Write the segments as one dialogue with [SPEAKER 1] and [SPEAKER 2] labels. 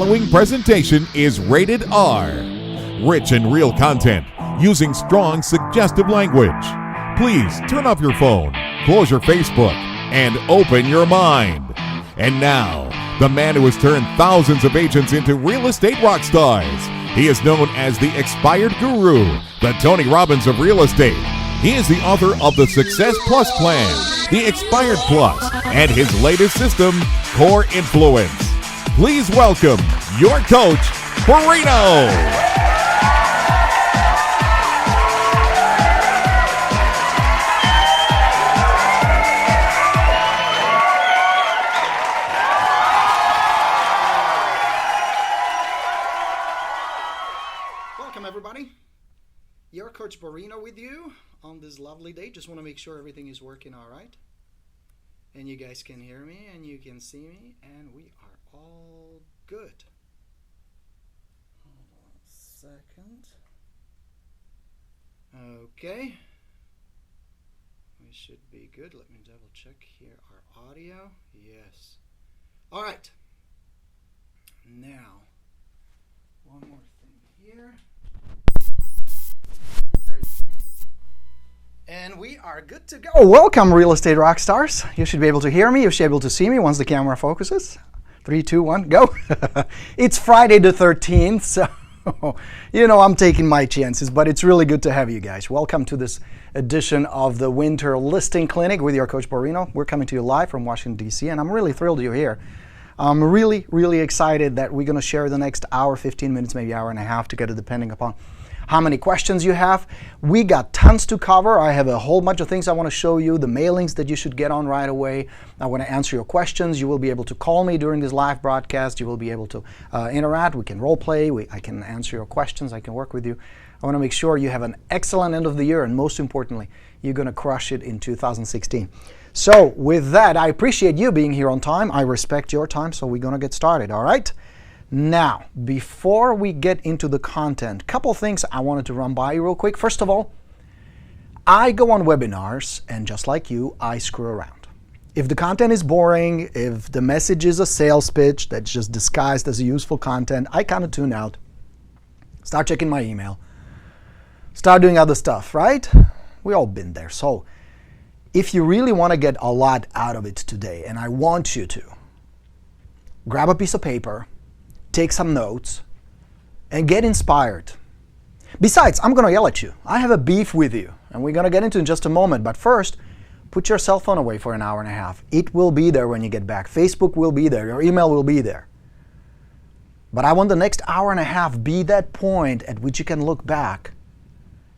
[SPEAKER 1] Following presentation is rated R. Rich and real content using strong, suggestive language. Please turn off your phone, close your Facebook, and open your mind. And now, the man who has turned thousands of agents into real estate rock stars. He is known as the Expired Guru, the Tony Robbins of real estate. He is the author of the Success Plus Plan, the Expired Plus, and his latest system, Core Influence. Please welcome your coach, Borino.
[SPEAKER 2] Welcome, everybody. Your coach Borino with you on this lovely day. Just want to make sure everything is working all right. And you guys can hear me and you can see me, and we are all good. Hold on a second. Okay. We should be good. Let me double check here our audio. Yes. All right. Now, one more thing here. And we are good to go. Welcome, real estate rock stars. You should be able to hear me. You should be able to see me once the camera focuses. 3, 2, 1, go. It's Friday the 13th, so you know I'm taking my chances, but it's really good to have you guys. Welcome to this edition of the Winter Listing Clinic with your coach Borino. We're coming to you live from Washington, D.C., and I'm really thrilled you're here. I'm really, really excited that we're going to share the next hour, 15 minutes, maybe hour and a half together, depending upon how many questions you have. We got tons to cover. I have a whole bunch of things I want to show you, the mailings that you should get on right away. I want to answer your questions. You will be able to call me during this live broadcast. You will be able to interact. We can role play. I can answer your questions. I can work with you. I want to make sure you have an excellent end of the year, and most importantly, you're going to crush it in 2016. So with that, I appreciate you being here on time. I respect your time, so we're going to get started, all right? Now, before we get into the content, a couple things I wanted to run by you real quick. First of all, I go on webinars, and just like you, I screw around. If the content is boring, if the message is a sales pitch that's just disguised as a useful content, I kind of tune out, start checking my email, start doing other stuff, right? We all been there. So if you really want to get a lot out of it today, and I want you to, grab a piece of paper, take some notes, and get inspired. Besides, I'm going to yell at you. I have a beef with you, and we're going to get into it in just a moment. But first, put your cell phone away for an hour and a half. It will be there when you get back. Facebook will be there. Your email will be there. But I want the next hour and a half be that point at which you can look back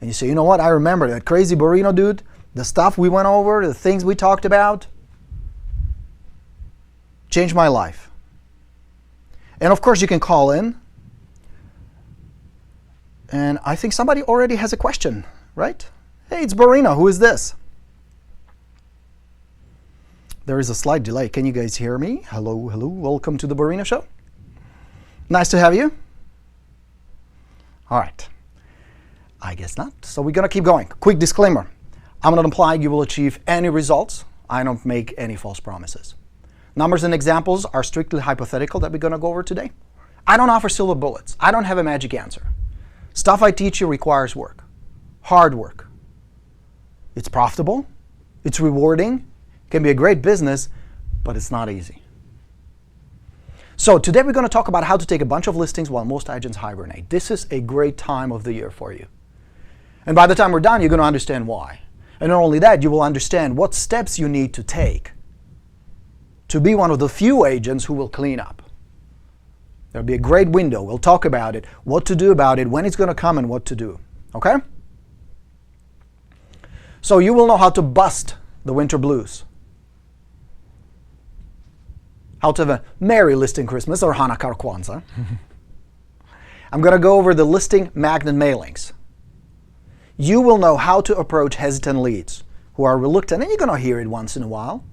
[SPEAKER 2] and you say, you know what? I remember that crazy Borino dude, the stuff we went over, the things we talked about, changed my life. And of course, you can call in. And I think somebody already has a question, right? Hey, it's Borino. Who is this? There is a slight delay. Can you guys hear me? Hello, hello. Welcome to the Borino Show. Nice to have you. All right. I guess not. So we're going to keep going. Quick disclaimer. I'm not implying you will achieve any results. I don't make any false promises. Numbers and examples are strictly hypothetical that we're going to go over today. I don't offer silver bullets. I don't have a magic answer. Stuff I teach you requires work, hard work. It's profitable, it's rewarding, can be a great business, but it's not easy. So today we're going to talk about how to take a bunch of listings while most agents hibernate. This is a great time of the year for you. And by the time we're done, you're going to understand why. And not only that, you will understand what steps you need to take to be one of the few agents who will clean up. There'll be a great window. We'll talk about it, what to do about it, when it's going to come, and what to do. Okay? So you will know how to bust the winter blues. How to have a merry listing Christmas or Hanukkah or Kwanzaa. I'm going to go over the listing magnet mailings. You will know how to approach hesitant leads who are reluctant, and you're going to hear it once in a while.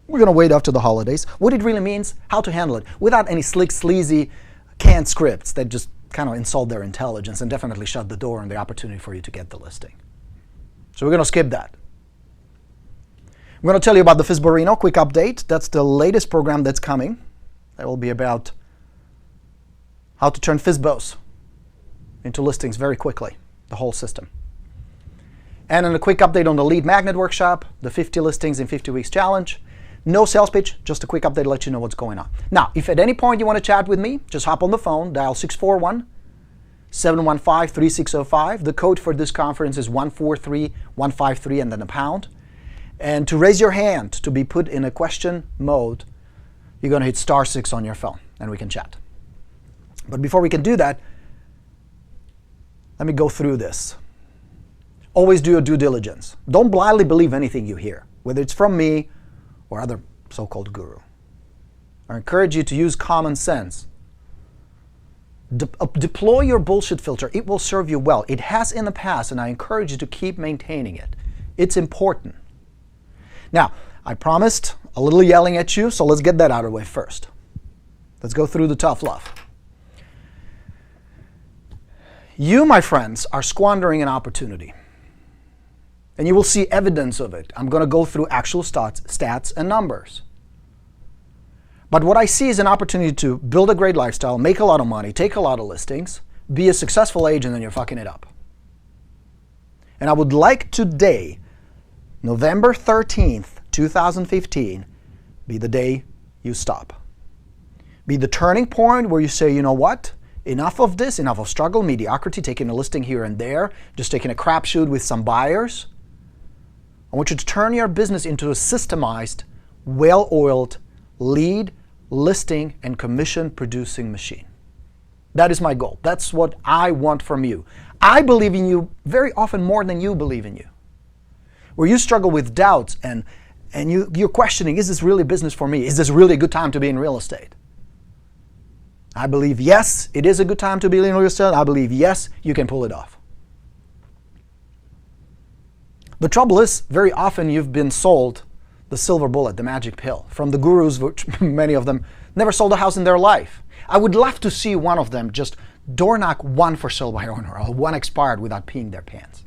[SPEAKER 2] We're going to wait after the holidays. What it really means, how to handle it, without any slick, sleazy, canned scripts that just kind of insult their intelligence and definitely shut the door on the opportunity for you to get the listing. So we're going to skip that. I'm going to tell you about the FSBO quick update. That's the latest program that's coming. That will be about how to turn FSBOs into listings very quickly, the whole system. And then a quick update on the lead magnet workshop, the 50 listings in 50 weeks challenge. No sales pitch, just a quick update to let you know what's going on. Now, if at any point you want to chat with me, just hop on the phone, dial 641-715-3605. The code for this conference is 143153 and then a pound. And to raise your hand to be put in a question mode, you're going to hit *6 on your phone and we can chat. But before we can do that, let me go through this. Always do your due diligence. Don't blindly believe anything you hear, whether it's from me or other so-called guru. I encourage you to use common sense. Deploy your bullshit filter. It will serve you well. It has in the past, and I encourage you to keep maintaining it. It's important. Now, I promised a little yelling at you, so let's get that out of the way first. Let's go through the tough love. You, my friends, are squandering an opportunity. And you will see evidence of it. I'm going to go through actual stats and numbers. But what I see is an opportunity to build a great lifestyle, make a lot of money, take a lot of listings, be a successful agent, and you're fucking it up. And I would like today, November 13th, 2015, be the day you stop. Be the turning point where you say, you know what? Enough of this, enough of struggle, mediocrity, taking a listing here and there, just taking a crapshoot with some buyers. I want you to turn your business into a systemized, well-oiled lead, listing, and commission-producing machine. That is my goal. That's what I want from you. I believe in you very often more than you believe in you. Where you struggle with doubts and you're questioning, is this really business for me? Is this really a good time to be in real estate? I believe, yes, it is a good time to be in real estate. I believe, yes, you can pull it off. The trouble is, very often you've been sold the silver bullet, the magic pill, from the gurus, which many of them never sold a house in their life. I would love to see one of them just door knock one for sale by owner or one expired without peeing their pants.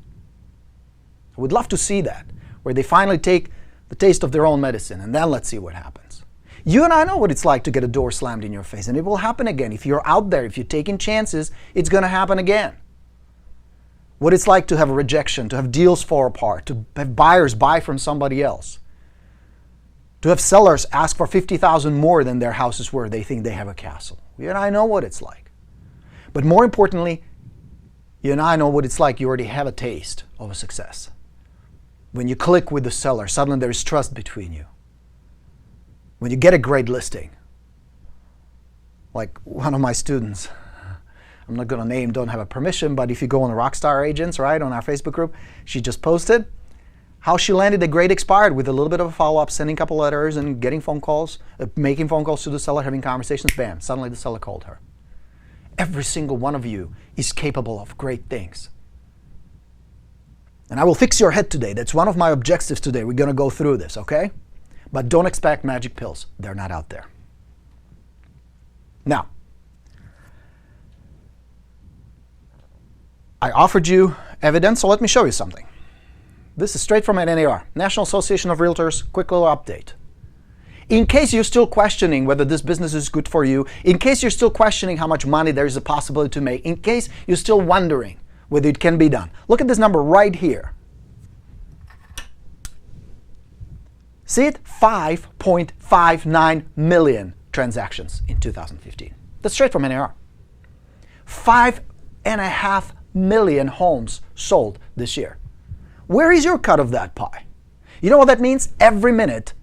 [SPEAKER 2] I would love to see that, where they finally take the taste of their own medicine, and then let's see what happens. You and I know what it's like to get a door slammed in your face, and it will happen again. If you're out there, if you're taking chances, it's going to happen again. What it's like to have a rejection, to have deals fall apart, to have buyers buy from somebody else, to have sellers ask for $50,000 more than their house is worth. They think they have a castle. You and I know what it's like. But more importantly, you and I know what it's like. You already have a taste of a success. When you click with the seller, suddenly there is trust between you. When you get a great listing, like one of my students, I'm not going to name, don't have a permission, but if you go on the Rockstar Agents, right, on our Facebook group, she just posted how she landed a great expired with a little bit of a follow-up, sending a couple letters and getting phone calls, making phone calls to the seller, having conversations, bam, suddenly the seller called her. Every single one of you is capable of great things. And I will fix your head today. That's one of my objectives today. We're going to go through this, okay? But don't expect magic pills. They're not out there. Now, I offered you evidence, so let me show you something. This is straight from an NAR, National Association of Realtors, quick little update. In case you're still questioning whether this business is good for you, in case you're still questioning how much money there is a possibility to make, in case you're still wondering whether it can be done, look at this number right here. See it? 5.59 million transactions in 2015. That's straight from NAR. 5.5 million homes sold this year. Where is your cut of that pie? You know what that means? Every minute,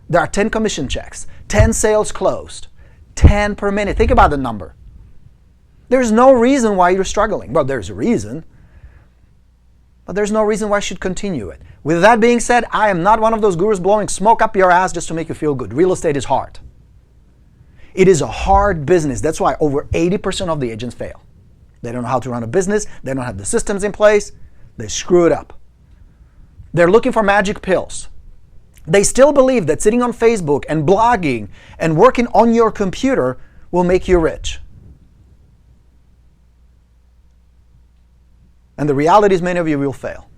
[SPEAKER 2] there are 10 commission checks, 10 sales closed, 10 per minute. Think about the number. There's no reason why you're struggling. Well, there's a reason, but there's no reason why you should continue it. With that being said, I am not one of those gurus blowing smoke up your ass just to make you feel good. Real estate is hard. It is a hard business. That's why over 80% of the agents fail. They don't know how to run a business. They don't have the systems in place. They screw it up. They're looking for magic pills. They still believe that sitting on Facebook and blogging and working on your computer will make you rich. And the reality is many of you will fail.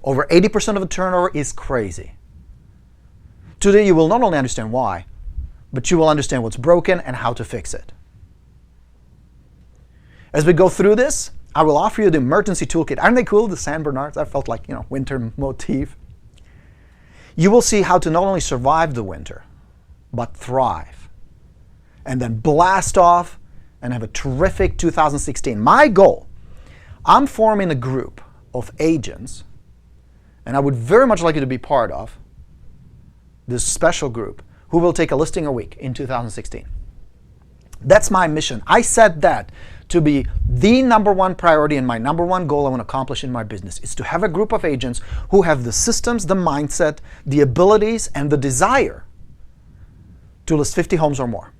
[SPEAKER 2] Over 80% of the turnover is crazy. Today you will not only understand why, but you will understand what's broken and how to fix it. As we go through this, I will offer you the emergency toolkit. Aren't they cool, the San Bernards? I felt like, winter motif. You will see how to not only survive the winter, but thrive. And then blast off and have a terrific 2016. My goal, I'm forming a group of agents, and I would very much like you to be part of this special group who will take a listing a week in 2016. That's my mission. I set that to be the number one priority and my number one goal I want to accomplish in my business is to have a group of agents who have the systems, the mindset, the abilities, and the desire to list 50 homes or more.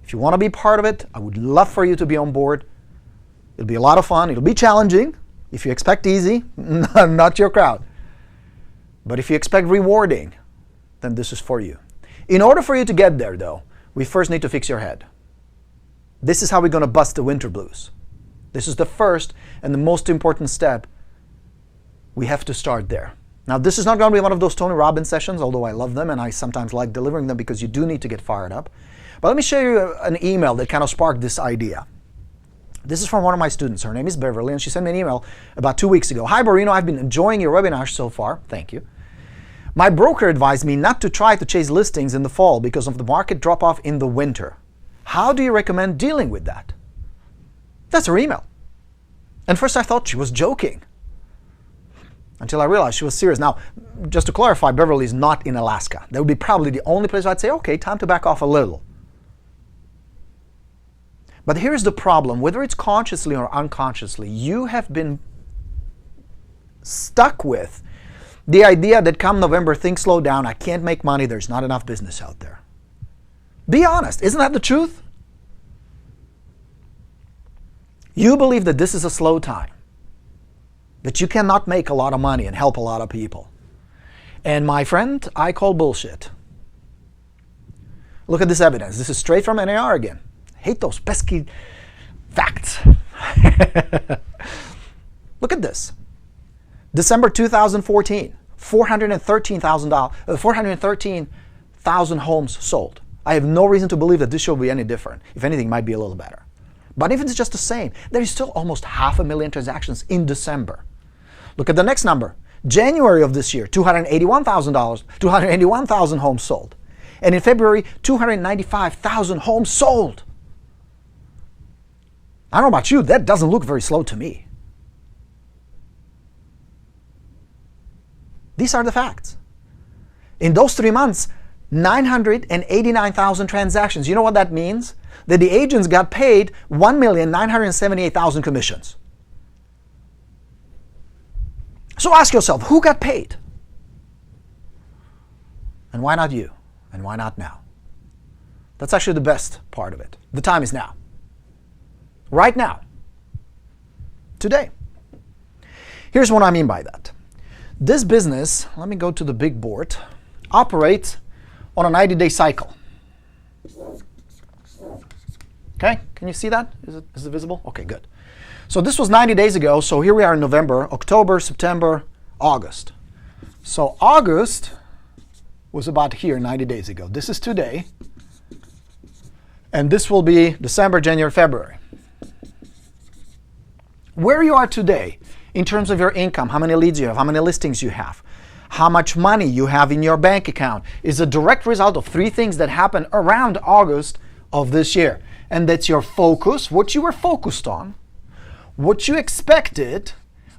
[SPEAKER 2] If you want to be part of it, I would love for you to be on board. It'll be a lot of fun. It'll be challenging. If you expect easy, not your crowd. But if you expect rewarding, then this is for you. In order for you to get there, though, we first need to fix your head. This is how we're going to bust the winter blues. This is the first and the most important step. We have to start there. Now, this is not going to be one of those Tony Robbins sessions, although I love them and I sometimes like delivering them because you do need to get fired up. But let me show you an email that kind of sparked this idea. This is from one of my students. Her name is Beverly, and she sent me an email about 2 weeks ago. Hi, Borino. I've been enjoying your webinars so far. Thank you. My broker advised me not to try to chase listings in the fall because of the market drop-off in the winter. How do you recommend dealing with that? That's her email. And first I thought she was joking, until I realized she was serious. Now, just to clarify, Beverly is not in Alaska. That would be probably the only place I'd say, okay, time to back off a little. But here's the problem. Whether it's consciously or unconsciously, you have been stuck with the idea that come November, things slow down, I can't make money, there's not enough business out there. Be honest, isn't that the truth? You believe that this is a slow time, that you cannot make a lot of money and help a lot of people. And my friend, I call bullshit. Look at this evidence. This is straight from NAR again. Hate those pesky facts. Look at this. December 2014, 413,000 homes sold. I have no reason to believe that this should be any different. If anything, it might be a little better. But if it's just the same, there is still almost 500,000 transactions in December. Look at the next number. January of this year, $281,000 homes sold. And in February, 295,000 homes sold. I don't know about you, that doesn't look very slow to me. These are the facts. In those 3 months, 989,000 transactions. You know what that means? That the agents got paid 1,978,000 commissions. So ask yourself, who got paid? And why not you? And why not now? That's actually the best part of it. The time is now. Right now. Today. Here's what I mean by that. This business, let me go to the big board, operates on a 90-day cycle. Okay, can you see that? Is it visible? Okay, good. So this was 90 days ago, so here we are in November, October, September, August. So August was about here 90 days ago. This is today, and this will be December, January, February. Where you are today, in terms of your income, how many leads you have, how many listings you have, how much money you have in your bank account, is a direct result of 3 things that happened around August of this year. And that's your focus, what you were focused on, what you expected,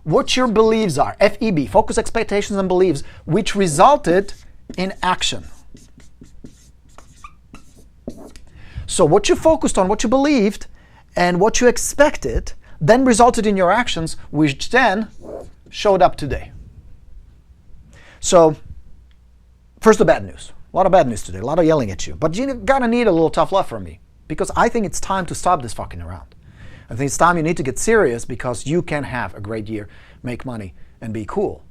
[SPEAKER 2] what your beliefs are. FEB, focus, expectations, and beliefs, which resulted in action. So what you focused on, what you believed, and what you expected, then resulted in your actions, which then showed up today. So, first the bad news. A lot of bad news today, a lot of yelling at you. But you're gonna need a little tough love from me, because I think it's time to stop this fucking around. I think it's time you need to get serious, because you can have a great year, make money, and be cool.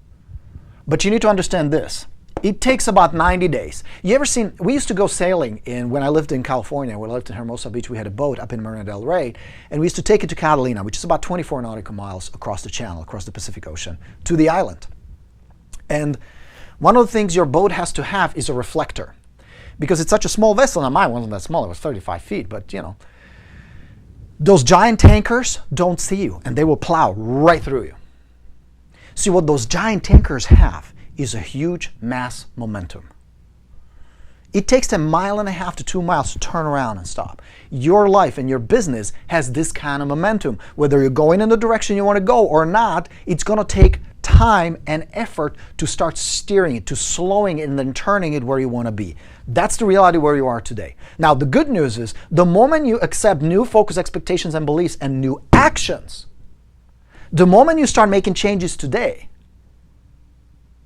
[SPEAKER 2] But you need to understand this. It takes about 90 days. You ever seen, we used to go sailing when I lived in California, when I lived in Hermosa Beach, we had a boat up in Marina del Rey, and we used to take it to Catalina, which is about 24 nautical miles across the channel, across the Pacific Ocean, to the island. And one of the things your boat has to have is a reflector. Because it's such a small vessel, now mine wasn't that small, it was 35 feet, but you know. Those giant tankers don't see you, and they will plow right through you. See, what those giant tankers have is a huge mass momentum. It takes them 1.5 miles to 2 miles to turn around and stop. Your life and your business has this kind of momentum. Whether you're going in the direction you want to go or not, it's going to take time and effort to start steering it, to slowing it and then turning it where you want to be. That's the reality where you are today. Now, the good news is the moment you accept new focus, expectations, and beliefs and new actions, the moment you start making changes today,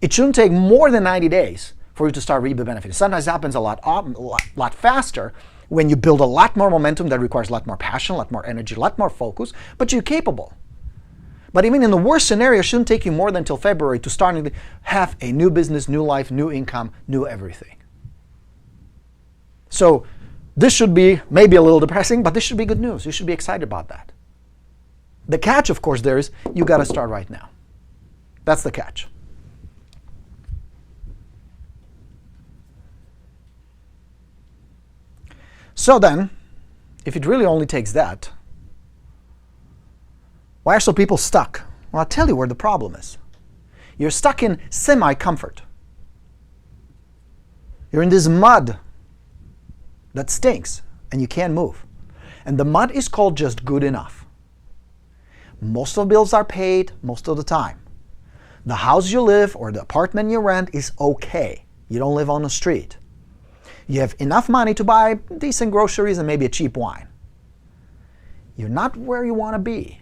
[SPEAKER 2] it shouldn't take more than 90 days for you to start reap the benefits. Sometimes it happens a lot faster when you build a lot more momentum that requires a lot more passion, a lot more energy, a lot more focus, but you're capable. But even in the worst scenario, it shouldn't take you more than until February to start to have a new business, new life, new income, new everything. So this should be maybe a little depressing, but this should be good news. You should be excited about that. The catch, of course, there is you got to start right now. That's the catch. So then, if it really only takes that, why are so people stuck? Well, I'll tell you where the problem is. You're stuck in semi-comfort. You're in this mud that stinks and you can't move. And the mud is called just good enough. Most of the bills are paid most of the time. The house you live or the apartment you rent is okay. You don't live on the street. You have enough money to buy decent groceries and maybe a cheap wine. You're not where you want to be,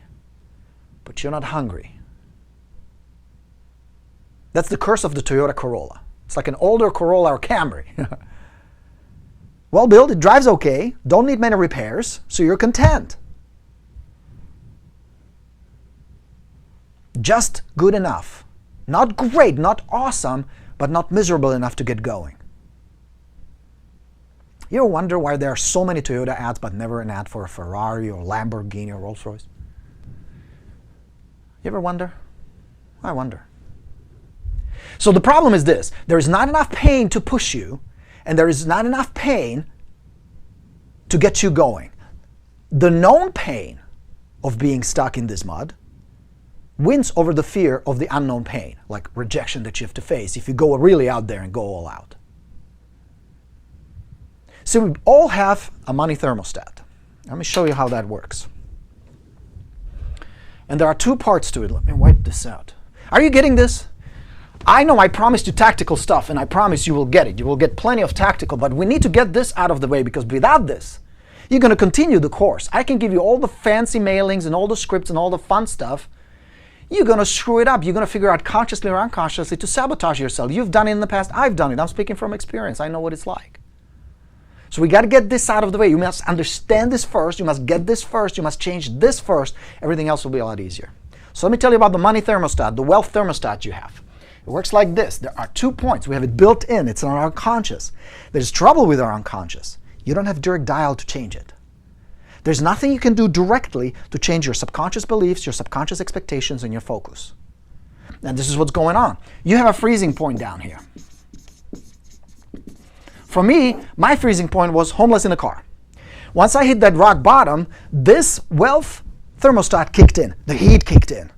[SPEAKER 2] but you're not hungry. That's the curse of the Toyota Corolla. It's like an older Corolla or Camry. Well built, it drives okay, don't need many repairs, so you're content. Just good enough. Not great, not awesome, but not miserable enough to get going. You ever wonder why there are so many Toyota ads but never an ad for a Ferrari or Lamborghini or Rolls Royce? You ever wonder? I wonder. So the problem is this. There is not enough pain to push you, and there is not enough pain to get you going. The known pain of being stuck in this mud wins over the fear of the unknown pain, like rejection that you have to face if you go really out there and go all out. So we all have a money thermostat. Let me show you how that works. And there are two parts to it. Let me wipe this out. Are you getting this? I know I promised you tactical stuff, and I promise you will get it. You will get plenty of tactical, but we need to get this out of the way, because without this, you're going to continue the course. I can give you all the fancy mailings and all the scripts and all the fun stuff. You're going to screw it up. You're going to figure out consciously or unconsciously to sabotage yourself. You've done it in the past. I've done it. I'm speaking from experience. I know what it's like. So we got to get this out of the way. You must understand this first. You must get this first. You must change this first. Everything else will be a lot easier. So let me tell you about the money thermostat, the wealth thermostat you have. It works like this. There are 2 points. We have it built in. It's in our unconscious. There's trouble with our unconscious. You don't have direct dial to change it. There's nothing you can do directly to change your subconscious beliefs, your subconscious expectations, and your focus. And this is what's going on. You have a freezing point down here. For me, my freezing point was homeless in a car. Once I hit that rock bottom, this wealth thermostat kicked in. The heat kicked in.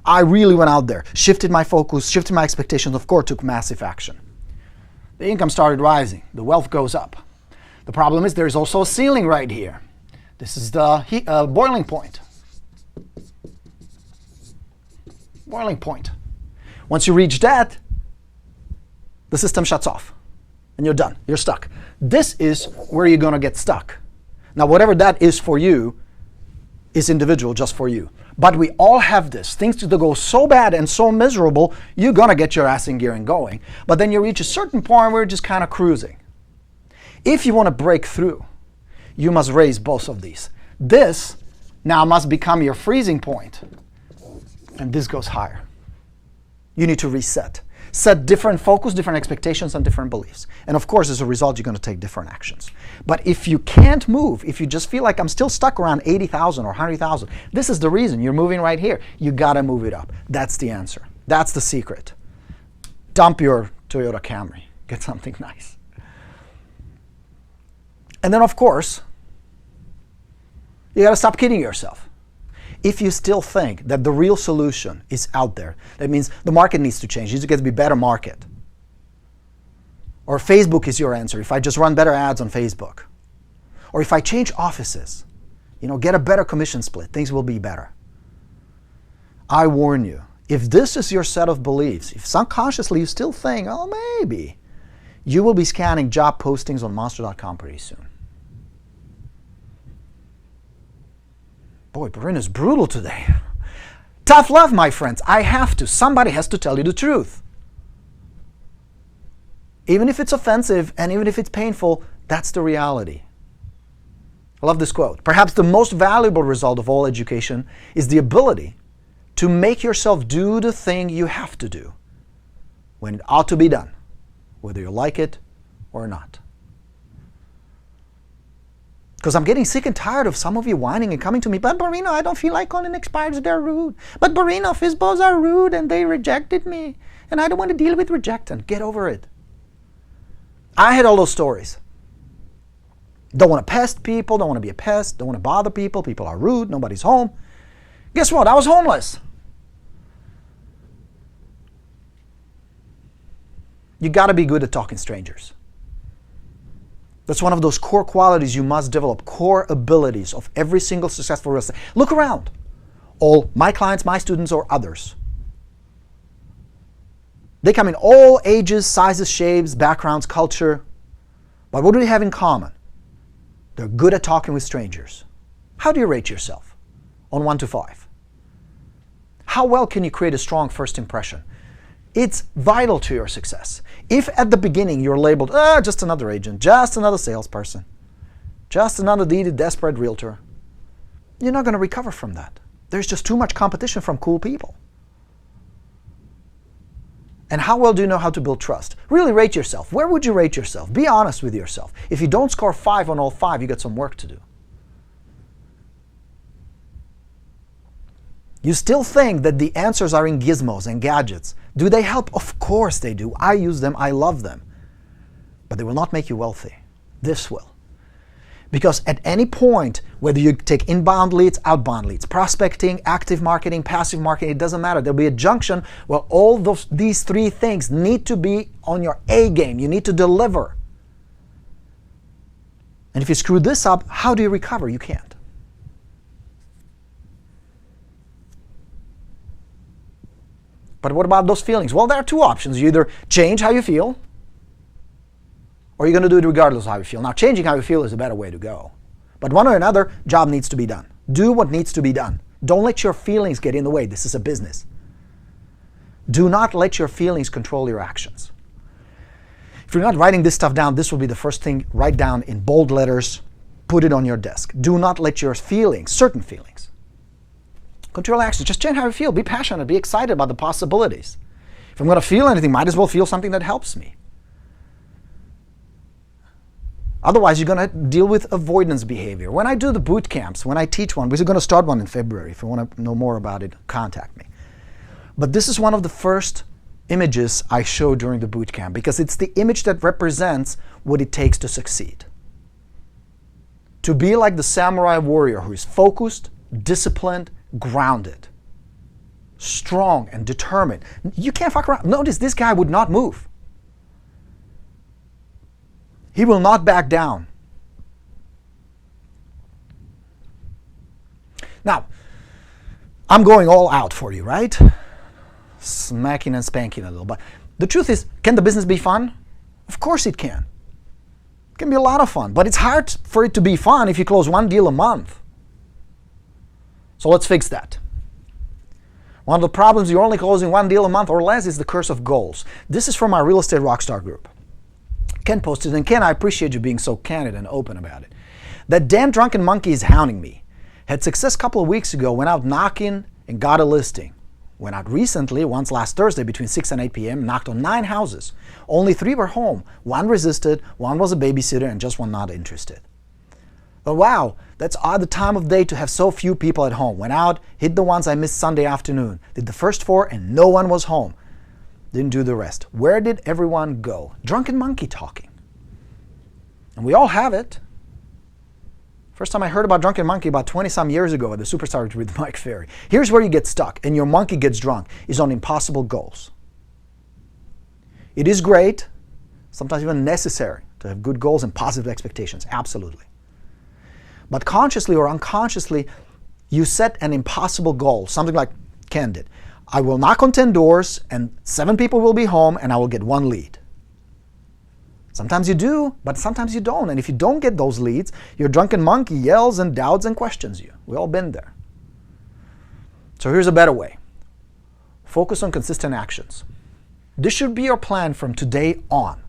[SPEAKER 2] I really went out there, shifted my focus, shifted my expectations, of course, took massive action. The income started rising. The wealth goes up. The problem is there's also a ceiling right here. This is the boiling point. Boiling point. Once you reach that, the system shuts off. And you're done. You're stuck. This is where you're going to get stuck. Now, whatever that is for you is individual, just for you. But we all have this. Things to go so bad and so miserable, you're going to get your ass in gear and going. But then you reach a certain point where you're just kind of cruising. If you want to break through, you must raise both of these. This now must become your freezing point. And this goes higher. You need to reset. Set different focus, different expectations, and different beliefs. And of course, as a result, you're going to take different actions. But if you can't move, if you just feel like I'm still stuck around 80,000 or 100,000, this is the reason. You're moving right here. You got to move it up. That's the answer. That's the secret. Dump your Toyota Camry. Get something nice. And then, of course, You got to stop kidding yourself. If you still think that the real solution is out there, that means the market needs to change. It needs to get to be a better market. Or Facebook is your answer. If I just run better ads on Facebook. Or if I change offices, get a better commission split, things will be better. I warn you, if this is your set of beliefs, if subconsciously you still think, oh, maybe, you will be scanning job postings on monster.com pretty soon. Boy, Borino is brutal today. Tough love, my friends. I have to. Somebody has to tell you the truth. Even if it's offensive and even if it's painful, that's the reality. I love this quote. Perhaps the most valuable result of all education is the ability to make yourself do the thing you have to do when it ought to be done, whether you like it or not. Because I'm getting sick and tired of some of you whining and coming to me, but Borino, I don't feel like calling expireds, they're rude. But Borino, FSBOs are rude and they rejected me. And I don't want to deal with rejection. Get over it. I had all those stories. Don't want to pest people, don't want to be a pest, don't want to bother people, people are rude, nobody's home. Guess what? I was homeless. You got to be good at talking strangers. That's one of those core qualities you must develop, core abilities of every single successful real estate. Look around. All my clients, my students, or others. They come in all ages, sizes, shapes, backgrounds, culture. But what do they have in common? They're good at talking with strangers. How do you rate yourself on 1 to 5? How well can you create a strong first impression? It's vital to your success. If at the beginning you're labeled, just another agent, just another salesperson, just another needed desperate realtor, you're not going to recover from that. There's just too much competition from cool people. And how well do you know how to build trust? Really rate yourself. Where would you rate yourself? Be honest with yourself. If you don't score 5 on all 5, you got some work to do. You still think that the answers are in gizmos and gadgets. Do they help? Of course they do. I use them. I love them. But they will not make you wealthy. This will. Because at any point, whether you take inbound leads, outbound leads, prospecting, active marketing, passive marketing, it doesn't matter. There'll be a junction where all these 3 things need to be on your A game. You need to deliver. And if you screw this up, how do you recover? You can't. But what about those feelings? Well, there are 2 options. You either change how you feel, or you're going to do it regardless of how you feel. Now, changing how you feel is a better way to go. But one or another, job needs to be done. Do what needs to be done. Don't let your feelings get in the way. This is a business. Do not let your feelings control your actions. If you're not writing this stuff down, this will be the first thing. Write down in bold letters. Put it on your desk. Do not let your feelings, certain feelings, control actions. Just change how you feel. Be passionate. Be excited about the possibilities. If I'm going to feel anything, might as well feel something that helps me. Otherwise, you're going to deal with avoidance behavior. When I do the boot camps, when I teach one, we're going to start one in February. If you want to know more about it, contact me. But this is one of the first images I show during the boot camp because it's the image that represents what it takes to succeed. To be like the samurai warrior who is focused, disciplined, grounded, strong, and determined. You can't fuck around. Notice this guy would not move. He will not back down. Now, I'm going all out for you, right? Smacking and spanking a little. But the truth is, can the business be fun? Of course it can. It can be a lot of fun. But it's hard for it to be fun if you close 1 deal a month. So let's fix that. One of the problems you're only closing 1 deal a month or less is the curse of goals. This is from our Real Estate Rockstar group. Ken posted, and Ken, I appreciate you being so candid and open about it. That damn drunken monkey is hounding me. Had success a couple of weeks ago, went out knocking and got a listing. Went out recently, once last Thursday between 6 and 8 p.m., knocked on 9 houses. Only 3 were home. 1 resisted, 1 was a babysitter, and just 1 not interested. But wow, that's odd the time of day to have so few people at home. Went out, hit the ones I missed Sunday afternoon. Did the first 4 and no one was home. Didn't do the rest. Where did everyone go? Drunken monkey talking. And we all have it. First time I heard about Drunken Monkey about 20-some years ago at the Superstar Retreat with Mike Ferry. Here's where you get stuck and your monkey gets drunk, is on impossible goals. It is great, sometimes even necessary, to have good goals and positive expectations, absolutely. But consciously or unconsciously, you set an impossible goal, something like Ken did. I will knock on 10 doors and 7 people will be home and I will get 1 lead. Sometimes you do, but sometimes you don't. And if you don't get those leads, your drunken monkey yells and doubts and questions you. We've all been there. So here's a better way. Focus on consistent actions. This should be your plan from today on.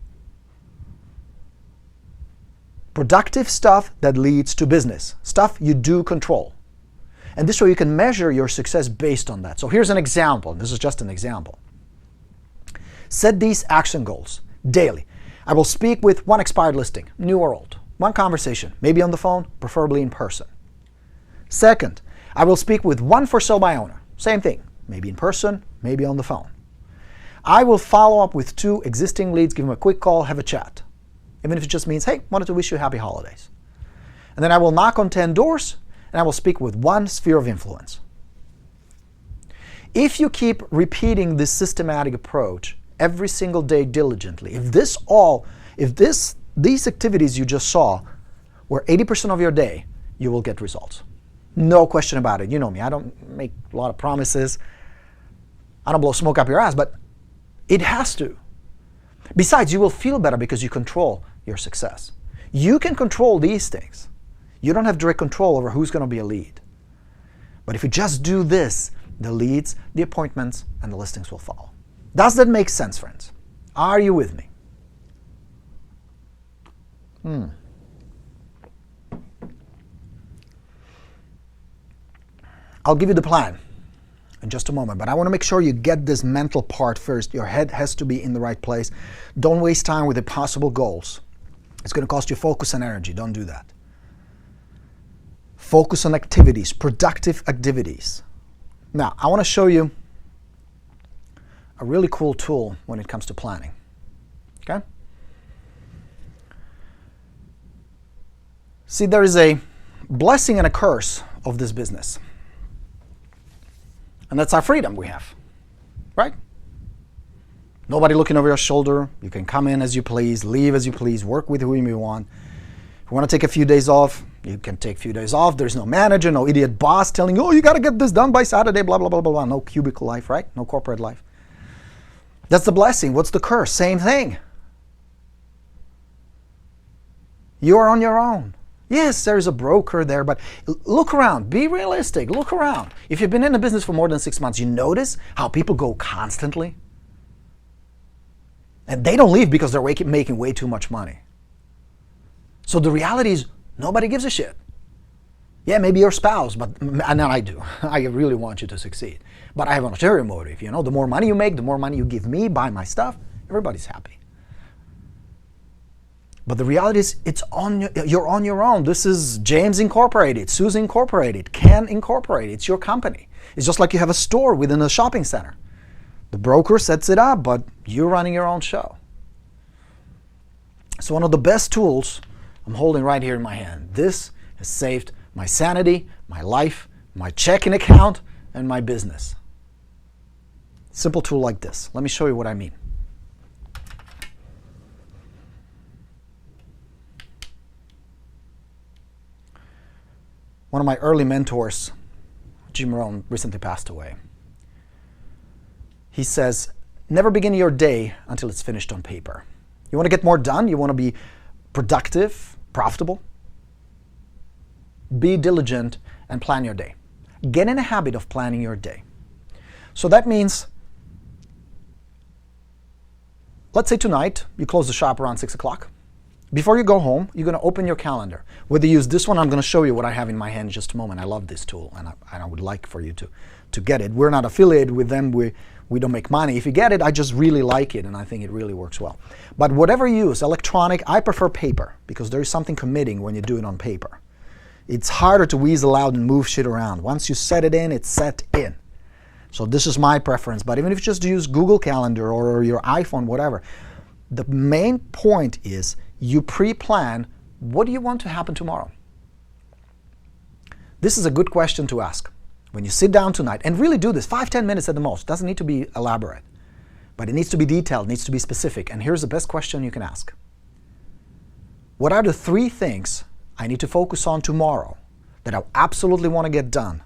[SPEAKER 2] Productive stuff that leads to business. Stuff you do control. And this way you can measure your success based on that. So here's an example. This is just an example. Set these action goals daily. I will speak with 1 expired listing, new or old. 1 conversation, maybe on the phone, preferably in person. Second, I will speak with 1 for sale by owner. Same thing, maybe in person, maybe on the phone. I will follow up with 2 existing leads, give them a quick call, have a chat. Even if it just means, hey, wanted to wish you happy holidays. And then I will knock on 10 doors, and I will speak with 1 sphere of influence. If you keep repeating this systematic approach every single day diligently, if these activities you just saw were 80% of your day, you will get results. No question about it. You know me, I don't make a lot of promises. I don't blow smoke up your ass, but it has to. Besides, you will feel better because you control your success. You can control these things. You don't have direct control over who's going to be a lead. But if you just do this, the leads, the appointments, and the listings will follow. Does that make sense, friends? Are you with me? I'll give you the plan in just a moment, but I want to make sure you get this mental part first. Your head has to be in the right place. Don't waste time with impossible goals. It's going to cost you focus and energy. Don't do that. Focus on activities, productive activities. Now, I want to show you a really cool tool when it comes to planning. Okay? See, there is a blessing and a curse of this business. And that's our freedom we have, right? Nobody looking over your shoulder. You can come in as you please, leave as you please, work with whom you want. If you want to take a few days off, you can take a few days off. There's no manager, no idiot boss telling you, oh, you got to get this done by Saturday, blah, blah, blah, blah, blah. No cubicle life, right? No corporate life. That's the blessing. What's the curse? Same thing. You're on your own. Yes, there's a broker there, but look around. Be realistic. Look around. If you've been in the business for more than 6 months, you notice how people go constantly. And they don't leave because they're making way too much money. So the reality is nobody gives a shit. Yeah, maybe your spouse, but and I do. I really want you to succeed. But I have an ulterior motive. You know, the more money you make, the more money you give me, buy my stuff, everybody's happy. But the reality is, you're on your own. This is James Incorporated, Susan Incorporated, Ken Incorporated. It's your company. It's just like you have a store within a shopping center. The broker sets it up, but you're running your own show. So one of the best tools I'm holding right here in my hand. This has saved my sanity, my life, my checking account, and my business. Simple tool like this. Let me show you what I mean. One of my early mentors, Jim Rohn, recently passed away. He says, never begin your day until it's finished on paper. You want to get more done? You want to be productive, profitable? Be diligent and plan your day. Get in a habit of planning your day. So that means, let's say tonight, you close the shop around 6 o'clock. Before you go home, you're going to open your calendar. Whether you use this one, I'm going to show you what I have in my hand in just a moment. I love this tool, and I would like for you to get it. We're not affiliated with them. We don't make money. If you get it, I just really like it, and I think it really works well. But whatever you use, electronic, I prefer paper, because there is something committing when you do it on paper. It's harder to weasel out and move shit around. Once you set it in, it's set in. So this is my preference. But even if you just use Google Calendar or your iPhone, whatever, the main point is you pre-plan what do you want to happen tomorrow. This is a good question to ask when you sit down tonight, and really do this, 5-10 minutes at the most. Doesn't need to be elaborate, but it needs to be detailed, needs to be specific. And here's the best question you can ask. What are the 3 things I need to focus on tomorrow that I absolutely want to get done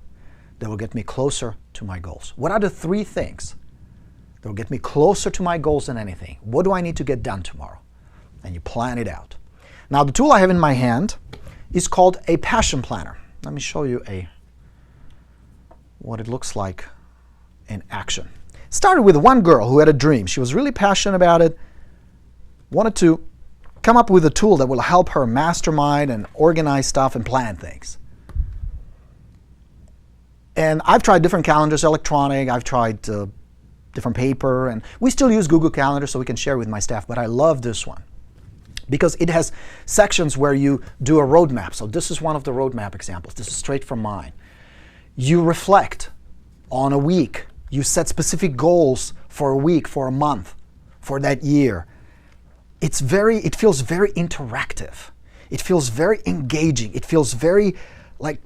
[SPEAKER 2] that will get me closer to my goals? What are the 3 things that will get me closer to my goals than anything? What do I need to get done tomorrow? And you plan it out. Now, the tool I have in my hand is called a passion planner. Let me show you what it looks like in action. It started with one girl who had a dream. She was really passionate about it, wanted to come up with a tool that will help her mastermind and organize stuff and plan things. And I've tried different calendars, electronic, I've tried different paper, and we still use Google Calendar so we can share with my staff, but I love this one because it has sections where you do a roadmap. So this is one of the roadmap examples. This is straight from mine. You reflect on a week. You set specific goals for a week, for a month, for that year. It feels very interactive. It feels very engaging. It feels very like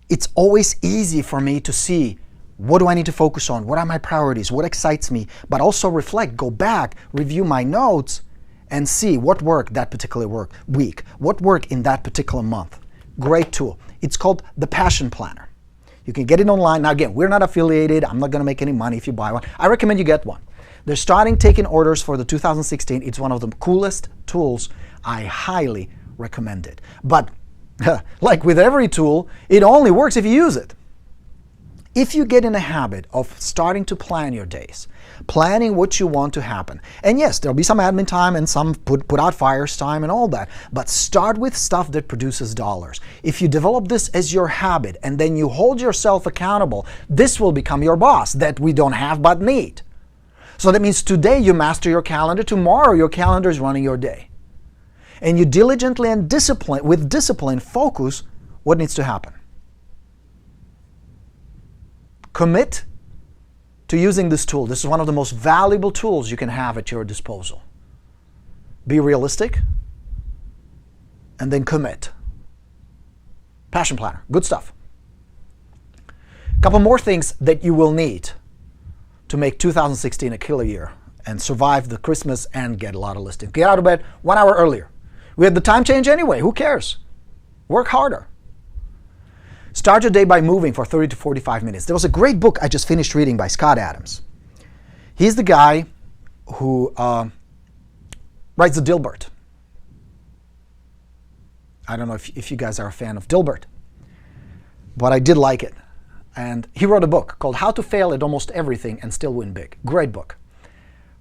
[SPEAKER 2] it's always easy for me to see what do I need to focus on, what are my priorities, what excites me, but also reflect, go back, review my notes, and see what worked that particular week, what worked in that particular month. Great tool. It's called the Passion Planner. You can get it online. Now again, we're not affiliated. I'm not going to make any money if you buy one. I recommend you get one. They're starting taking orders for the 2016. It's one of the coolest tools. I highly recommend it. But like with every tool, it only works if you use it. If you get in a habit of starting to plan your days, planning what you want to happen, and yes, there'll be some admin time and some put out fires time and all that, but start with stuff that produces dollars. If you develop this as your habit and then you hold yourself accountable, this will become your boss that we don't have but need. So that means today you master your calendar, tomorrow your calendar is running your day. And you diligently and with discipline focus what needs to happen. Commit to using this tool. This is one of the most valuable tools you can have at your disposal. Be realistic and then commit. Passion Planner, good stuff. A couple more things that you will need to make 2016 a killer year and survive the Christmas and get a lot of listings. Get out of bed 1 hour earlier. We had the time change anyway. Who cares? Work harder. Start your day by moving for 30 to 45 minutes. There was a great book I just finished reading by Scott Adams. He's the guy who writes the Dilbert. I don't know if you guys are a fan of Dilbert, but I did like it. And he wrote a book called How to Fail at Almost Everything and Still Win Big. Great book.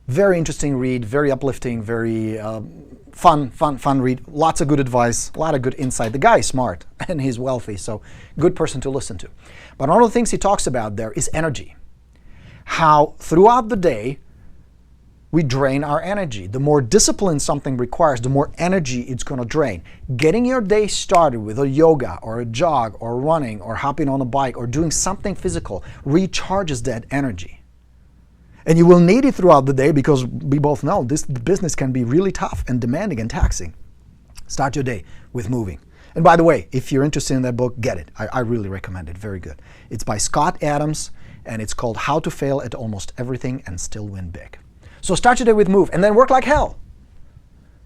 [SPEAKER 2] Very interesting read, very uplifting, very fun read. Lots of good advice, a lot of good insight. The guy is smart and he's wealthy, so good person to listen to. But one of the things he talks about there is energy. How throughout the day we drain our energy. The more discipline something requires, the more energy it's going to drain. Getting your day started with a yoga or a jog or running or hopping on a bike or doing something physical recharges that energy. And you will need it throughout the day because we both know this business can be really tough and demanding and taxing. Start your day with moving. And by the way, if you're interested in that book, get it. I really recommend it. Very good. It's by Scott Adams, and it's called How to Fail at Almost Everything and Still Win Big. So start your day with move, and then work like hell.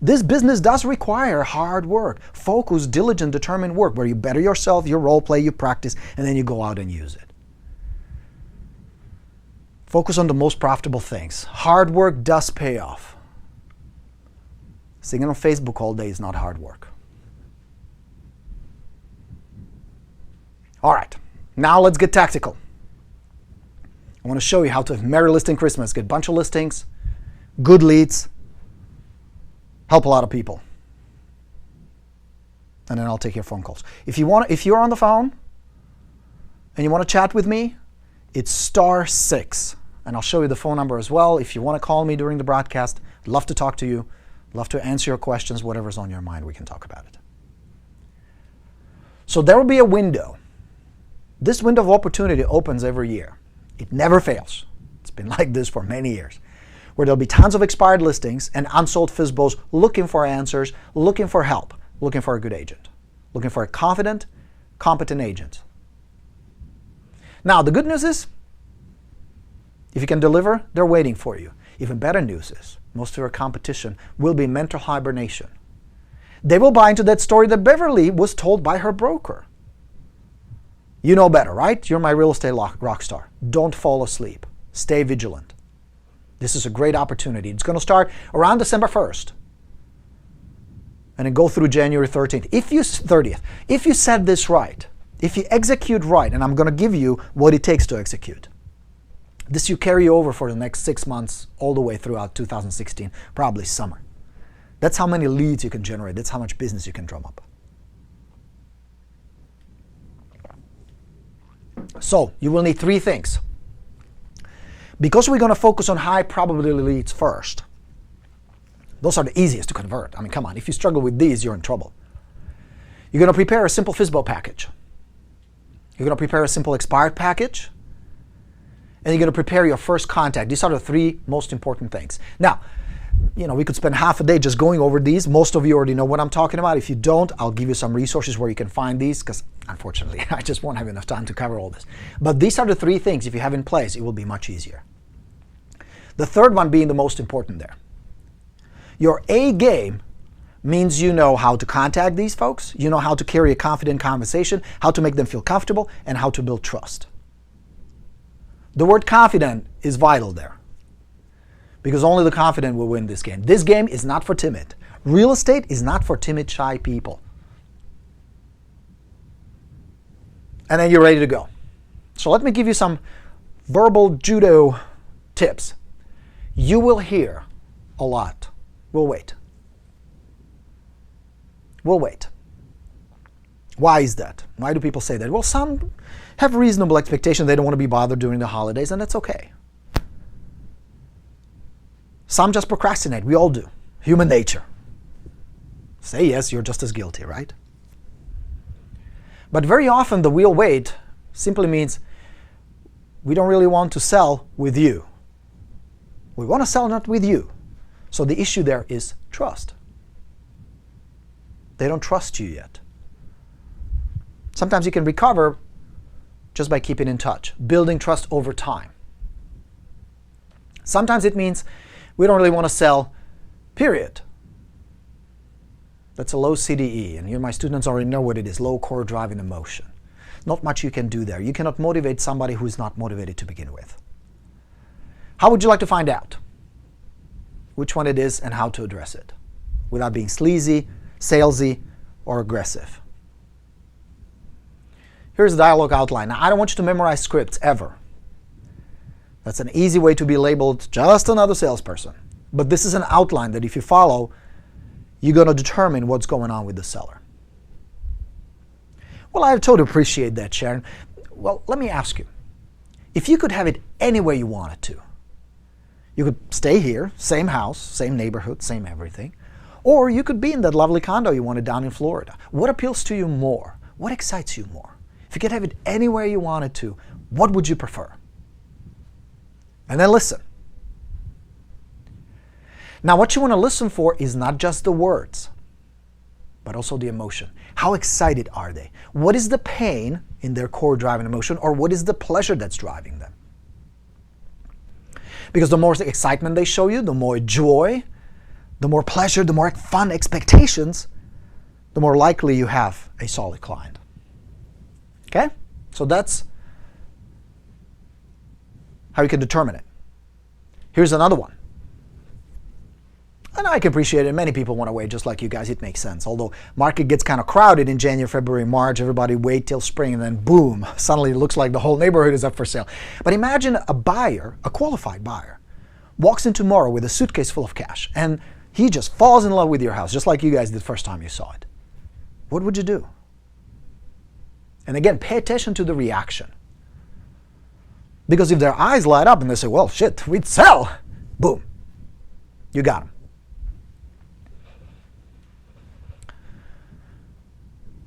[SPEAKER 2] This business does require hard work, focused, diligent, determined work, where you better yourself, you role play, you practice, and then you go out and use it. Focus on the most profitable things. Hard work does pay off. Singing on Facebook all day is not hard work. All right, now let's get tactical. I want to show you how to have merry listing Christmas, get a bunch of listings, good leads, help a lot of people. And then I'll take your phone calls. If you're on the phone and you want to chat with me, it's *6. And I'll show you the phone number as well. If you want to call me during the broadcast, I'd love to talk to you, love to answer your questions, whatever's on your mind, we can talk about it. So there will be a window. This window of opportunity opens every year. It never fails. It's been like this for many years, where there'll be tons of expired listings and unsold FSBOs looking for answers, looking for help, looking for a good agent, looking for a confident, competent agent Now, the good news is, if you can deliver, they're waiting for you. Even better news is, most of your competition will be in mental hibernation. They will buy into that story that Beverly was told by her broker. You know better, right? You're my real estate rock star. Don't fall asleep. Stay vigilant. This is a great opportunity. It's going to start around December 1st. And then go through January 13th. If you said this right, if you execute right, and I'm going to give you what it takes to execute, this you carry over for the next 6 months, all the way throughout 2016, probably summer. That's how many leads you can generate. That's how much business you can drum up. So you will need 3 things. Because we're going to focus on high probability leads first, those are the easiest to convert. I mean, come on, if you struggle with these, you're in trouble. You're going to prepare a simple FSBO package. You're going to prepare a simple expired package. And you're going to prepare your first contact. These are the 3 most important things. Now, we could spend half a day just going over these. Most of you already know what I'm talking about. If you don't, I'll give you some resources where you can find these, because unfortunately, I just won't have enough time to cover all this. But these are the 3 things. If you have in place, it will be much easier. The third one being the most important there. Your A game means you know how to contact these folks, you know how to carry a confident conversation, how to make them feel comfortable, and how to build trust. The word confident is vital there, because only the confident will win this game. This game is not for timid. Real estate is not for timid, shy people. And then you're ready to go. So let me give you some verbal judo tips. You will hear a lot. We'll wait. We'll wait. Why is that? Why do people say that? Well, some have reasonable expectation. They don't want to be bothered during the holidays, and that's okay. Some just procrastinate. We all do. Human nature. Say yes, you're just as guilty, right? But very often the we'll wait simply means we don't really want to sell with you. We want to sell not with you. So the issue there is trust. They don't trust you yet. Sometimes you can recover just by keeping in touch, building trust over time. Sometimes it means we don't really want to sell, period. That's a low CDE, and here my students already know what it is, low core driving emotion. Not much you can do there. You cannot motivate somebody who is not motivated to begin with. How would you like to find out which one it is and how to address it without being sleazy, salesy, or aggressive? Here's the dialogue outline. Now, I don't want you to memorize scripts ever. That's an easy way to be labeled just another salesperson. But this is an outline that if you follow, you're going to determine what's going on with the seller. Well, I totally appreciate that, Sharon. Well, let me ask you. If you could have it any way you wanted to, you could stay here, same house, same neighborhood, same everything, or you could be in that lovely condo you wanted down in Florida. What appeals to you more? What excites you more? If you could have it anywhere you wanted to, what would you prefer? And then listen. Now, what you want to listen for is not just the words, but also the emotion. How excited are they? What is the pain in their core driving emotion, or what is the pleasure that's driving them? Because the more excitement they show you, the more joy, the more pleasure, the more fun expectations, the more likely you have a solid client. Okay? So that's how you can determine it. Here's another one. And I can appreciate it. Many people want to wait just like you guys. It makes sense. Although market gets kind of crowded in January, February, March, everybody wait till spring and then boom, suddenly it looks like the whole neighborhood is up for sale. But imagine a buyer, a qualified buyer, walks in tomorrow with a suitcase full of cash and he just falls in love with your house, just like you guys did the first time you saw it. What would you do? And again, pay attention to the reaction. Because if their eyes light up and they say, well, shit, we'd sell, boom, you got them.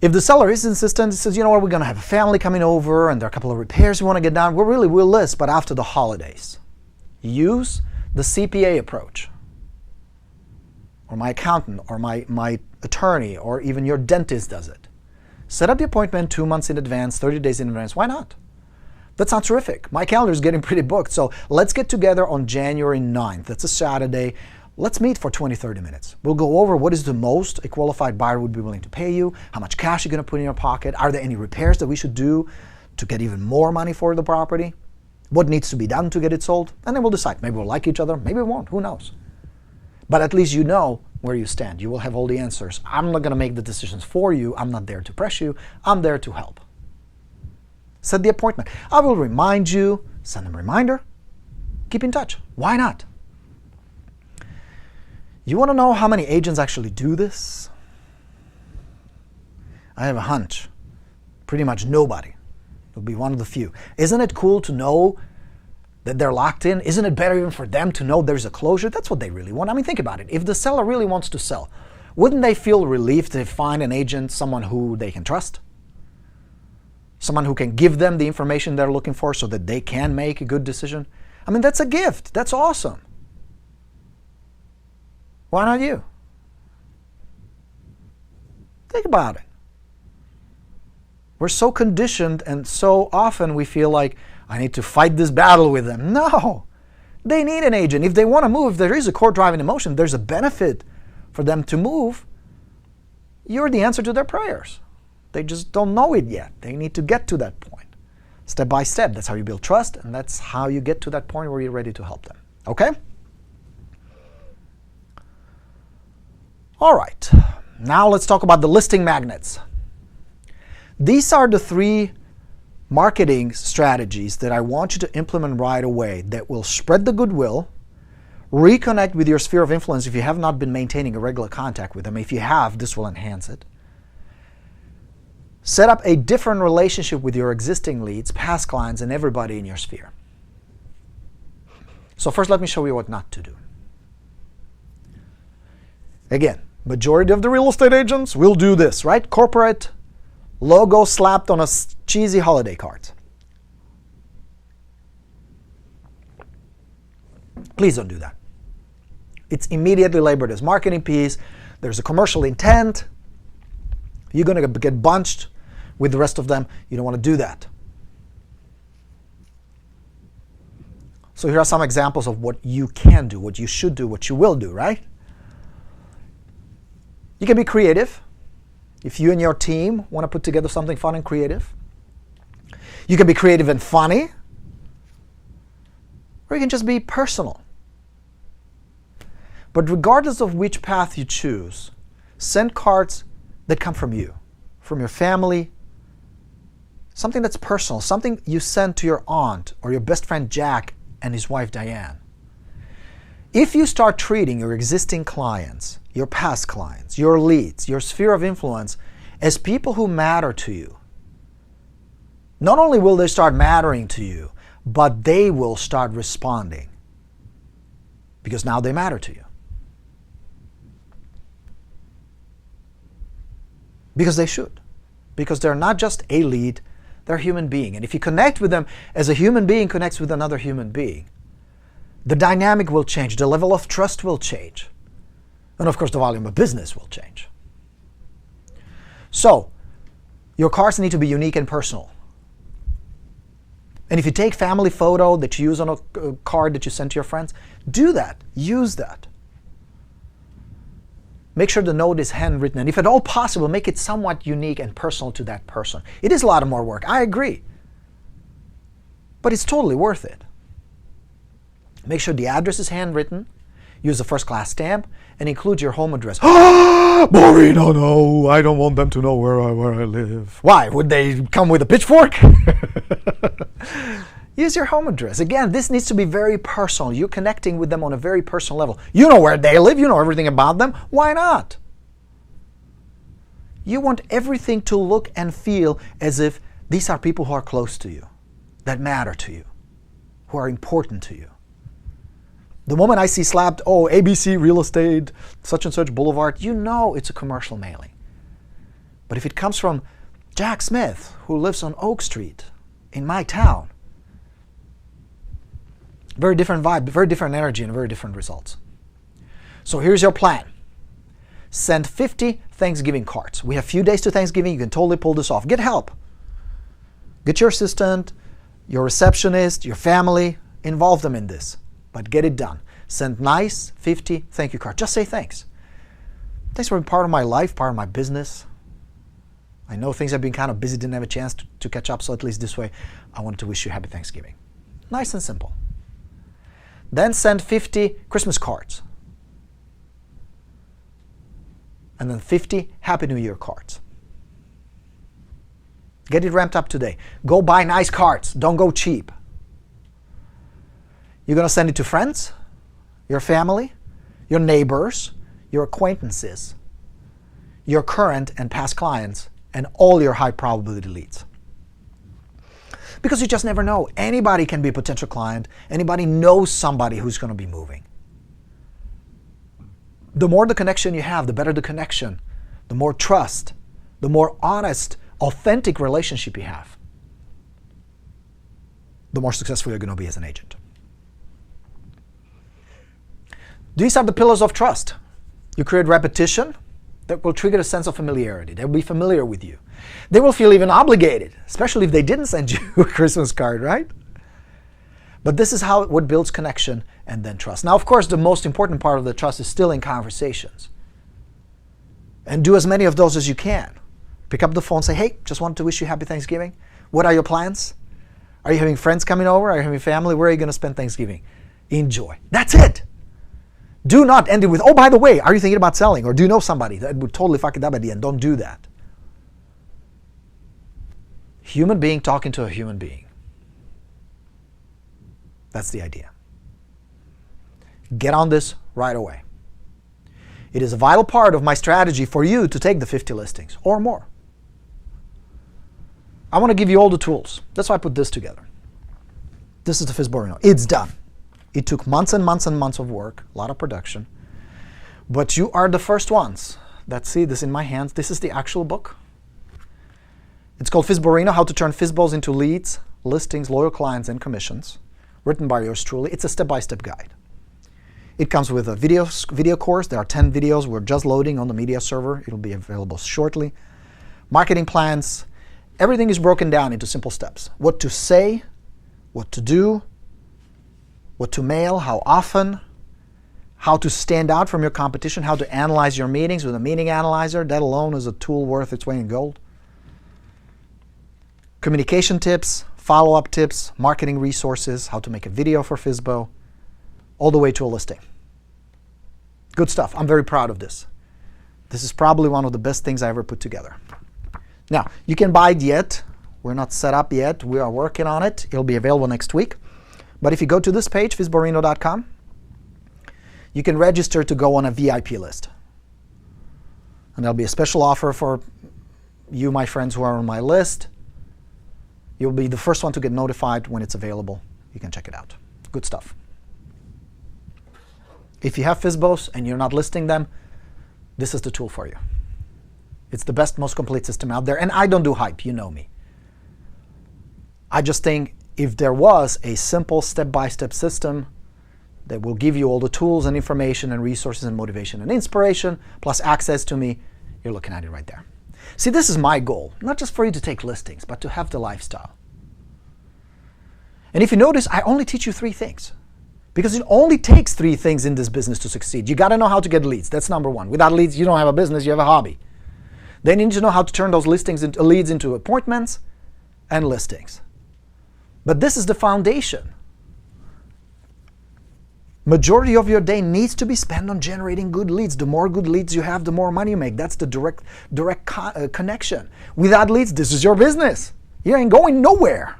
[SPEAKER 2] If the seller is insistent, says, you know what, we're going to have a family coming over and there are a couple of repairs we want to get done, we really will list, but after the holidays. Use the CPA approach, or my accountant, or my attorney, or even your dentist does it. Set up the appointment 2 months in advance, 30 days in advance. Why not? That sounds terrific. My calendar is getting pretty booked. So let's get together on January 9th. That's a Saturday. Let's meet for 20, 30 minutes. We'll go over what is the most a qualified buyer would be willing to pay you, how much cash you're going to put in your pocket, are there any repairs that we should do to get even more money for the property, what needs to be done to get it sold, and then we'll decide. Maybe we'll like each other, maybe we won't, who knows. But at least you know where you stand. You will have all the answers. I'm not going to make the decisions for you. I'm not there to press you. I'm there to help. Set the appointment. I will remind you, send them a reminder, keep in touch. Why not? You want to know how many agents actually do this? I have a hunch. Pretty much nobody. It'll be one of the few. Isn't it cool to know that they're locked in? Isn't it better even for them to know there's a closure? That's what they really want. I mean, think about it. If the seller really wants to sell, wouldn't they feel relieved to find an agent, someone who they can trust? Someone who can give them the information they're looking for so that they can make a good decision? I mean, that's a gift. That's awesome. Why not you? Think about it. We're so conditioned and so often we feel like, I need to fight this battle with them. No. They need an agent. If they want to move, if there is a core driving emotion, there's a benefit for them to move. You're the answer to their prayers. They just don't know it yet. They need to get to that point. Step by step. That's how you build trust, and that's how you get to that point where you're ready to help them. Okay? All right. Now let's talk about the listing magnets. These are the 3 marketing strategies that I want you to implement right away that will spread the goodwill, reconnect with your sphere of influence if you have not been maintaining a regular contact with them. If you have, this will enhance it. Set up a different relationship with your existing leads, past clients, and everybody in your sphere. So first, let me show you what not to do. Again, majority of the real estate agents will do this, right? Corporate logo slapped on a cheesy holiday card. Please don't do that. It's immediately labeled as marketing piece. There's a commercial intent. You're going to get bunched with the rest of them. You don't want to do that. So here are some examples of what you can do, what you should do, what you will do, right? You can be creative. If you and your team want to put together something fun and creative. You can be creative and funny. Or you can just be personal. But regardless of which path you choose, send cards that come from you, from your family, something that's personal, something you send to your aunt or your best friend Jack and his wife Diane. If you start treating your existing clients, your past clients, your leads, your sphere of influence as people who matter to you, not only will they start mattering to you, but they will start responding because now they matter to you. Because they should. Because they're not just a lead, they're a human being. And if you connect with them as a human being connects with another human being, the dynamic will change, the level of trust will change. And of course, the volume of business will change. So, your cards need to be unique and personal. And if you take family photo that you use on a card that you send to your friends, do that. Use that. Make sure the note is handwritten, and if at all possible, make it somewhat unique and personal to that person. It is a lot more work, I agree. But it's totally worth it. Make sure the address is handwritten, use a first-class stamp, and include your home address. Borino, no, I don't want them to know where I live. Why? Would they come with a pitchfork? Use your home address. Again, this needs to be very personal. You're connecting with them on a very personal level. You know where they live. You know everything about them. Why not? You want everything to look and feel as if these are people who are close to you, that matter to you, who are important to you. The moment I see slapped, oh, ABC Real Estate, such and such Boulevard, you know it's a commercial mailing. But if it comes from Jack Smith, who lives on Oak Street in my town, very different vibe, very different energy, and very different results. So here's your plan. Send 50 Thanksgiving cards. We have a few days to Thanksgiving. You can totally pull this off. Get help. Get your assistant. your receptionist, your family, involve them in this. But get it done. Send nice 50 thank you cards. Just say thanks. Thanks for being part of my life, part of my business. I know things have been kind of busy, didn't have a chance to catch up, so at least this way, I wanted to wish you happy Thanksgiving. Nice and simple. Then send 50 Christmas cards. And then 50 Happy New Year cards. Get it ramped up today. Go buy nice cards. Don't go cheap. You're going to send it to friends, your family, your neighbors, your acquaintances, your current and past clients, and all your high probability leads. Because you just never know. Anybody can be a potential client. Anybody knows somebody who's going to be moving. The more the connection you have, the better the connection, the more trust, the more honest, authentic relationship you have, the more successful you're going to be as an agent. These are the pillars of trust. You create repetition that will trigger a sense of familiarity. They will be familiar with you. They will feel even obligated, especially if they didn't send you a Christmas card, right? But this is what builds connection and then trust. Now, of course, the most important part of the trust is still in conversations. And do as many of those as you can. Pick up the phone, say, hey, just wanted to wish you happy Thanksgiving. What are your plans? Are you having friends coming over? Are you having family? Where are you going to spend Thanksgiving? Enjoy. That's it. Do not end it with, oh, by the way, are you thinking about selling? Or do you know somebody that would totally fuck it up at the end? Don't do that. Human being talking to a human being. That's the idea. Get on this right away. It is a vital part of my strategy for you to take the 50 listings or more. I want to give you all the tools. That's why I put this together. This is the FSBO Borino. It's done. It took months and months and months of work, a lot of production. But you are the first ones that see this in my hands. This is the actual book. It's called FSBO Borino, How to Turn FSBOs into Leads, Listings, Loyal Clients, and Commissions. Written by yours truly. It's a step-by-step guide. It comes with a video course. There are 10 videos. We're just loading on the media server. It'll be available shortly. Marketing plans. Everything is broken down into simple steps. What to say, what to do, what to mail, how often, how to stand out from your competition, how to analyze your meetings with a meeting analyzer. That alone is a tool worth its weight in gold. Communication tips, follow-up tips, marketing resources, how to make a video for FSBO, all the way to a listing. Good stuff. I'm very proud of this. This is probably one of the best things I ever put together. Now, you can buy it yet. We're not set up yet. We are working on it. It'll be available next week. But if you go to this page, fsborino.com, you can register to go on a VIP list. And there'll be a special offer for you, my friends, who are on my list. You'll be the first one to get notified when it's available. You can check it out. Good stuff. If you have FSBOs and you're not listing them, this is the tool for you. It's the best, most complete system out there. And I don't do hype, you know me. I just think if there was a simple step-by-step system that will give you all the tools and information and resources and motivation and inspiration, plus access to me, you're looking at it right there. See, this is my goal, not just for you to take listings, but to have the lifestyle. And if you notice, I only teach you 3 things. Because it only takes 3 things in this business to succeed. You got to know how to get leads. That's number 1. Without leads, you don't have a business, you have a hobby. Then you need to know how to turn those leads into appointments and listings. But this is the foundation. Majority of your day needs to be spent on generating good leads. The more good leads you have, the more money you make. That's the direct connection. Without leads, this is your business. You ain't going nowhere.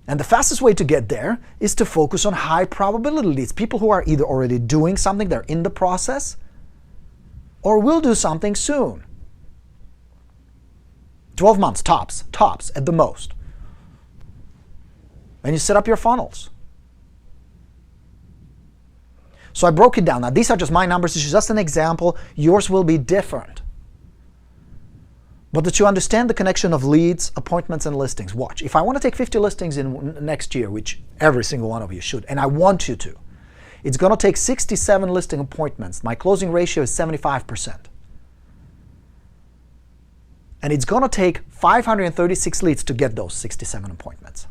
[SPEAKER 2] And the fastest way to get there is to focus on high probability leads. People who are either already doing something, they're in the process, or will do something soon. 12 months, tops at the most. And you set up your funnels. So I broke it down. Now, these are just my numbers. This is just an example. Yours will be different. But that you understand the connection of leads, appointments, and listings. Watch. If I want to take 50 listings in next year, which every single one of you should, and I want you to, it's going to take 67 listing appointments. My closing ratio is 75%. And it's going to take 536 leads to get those 67 appointments.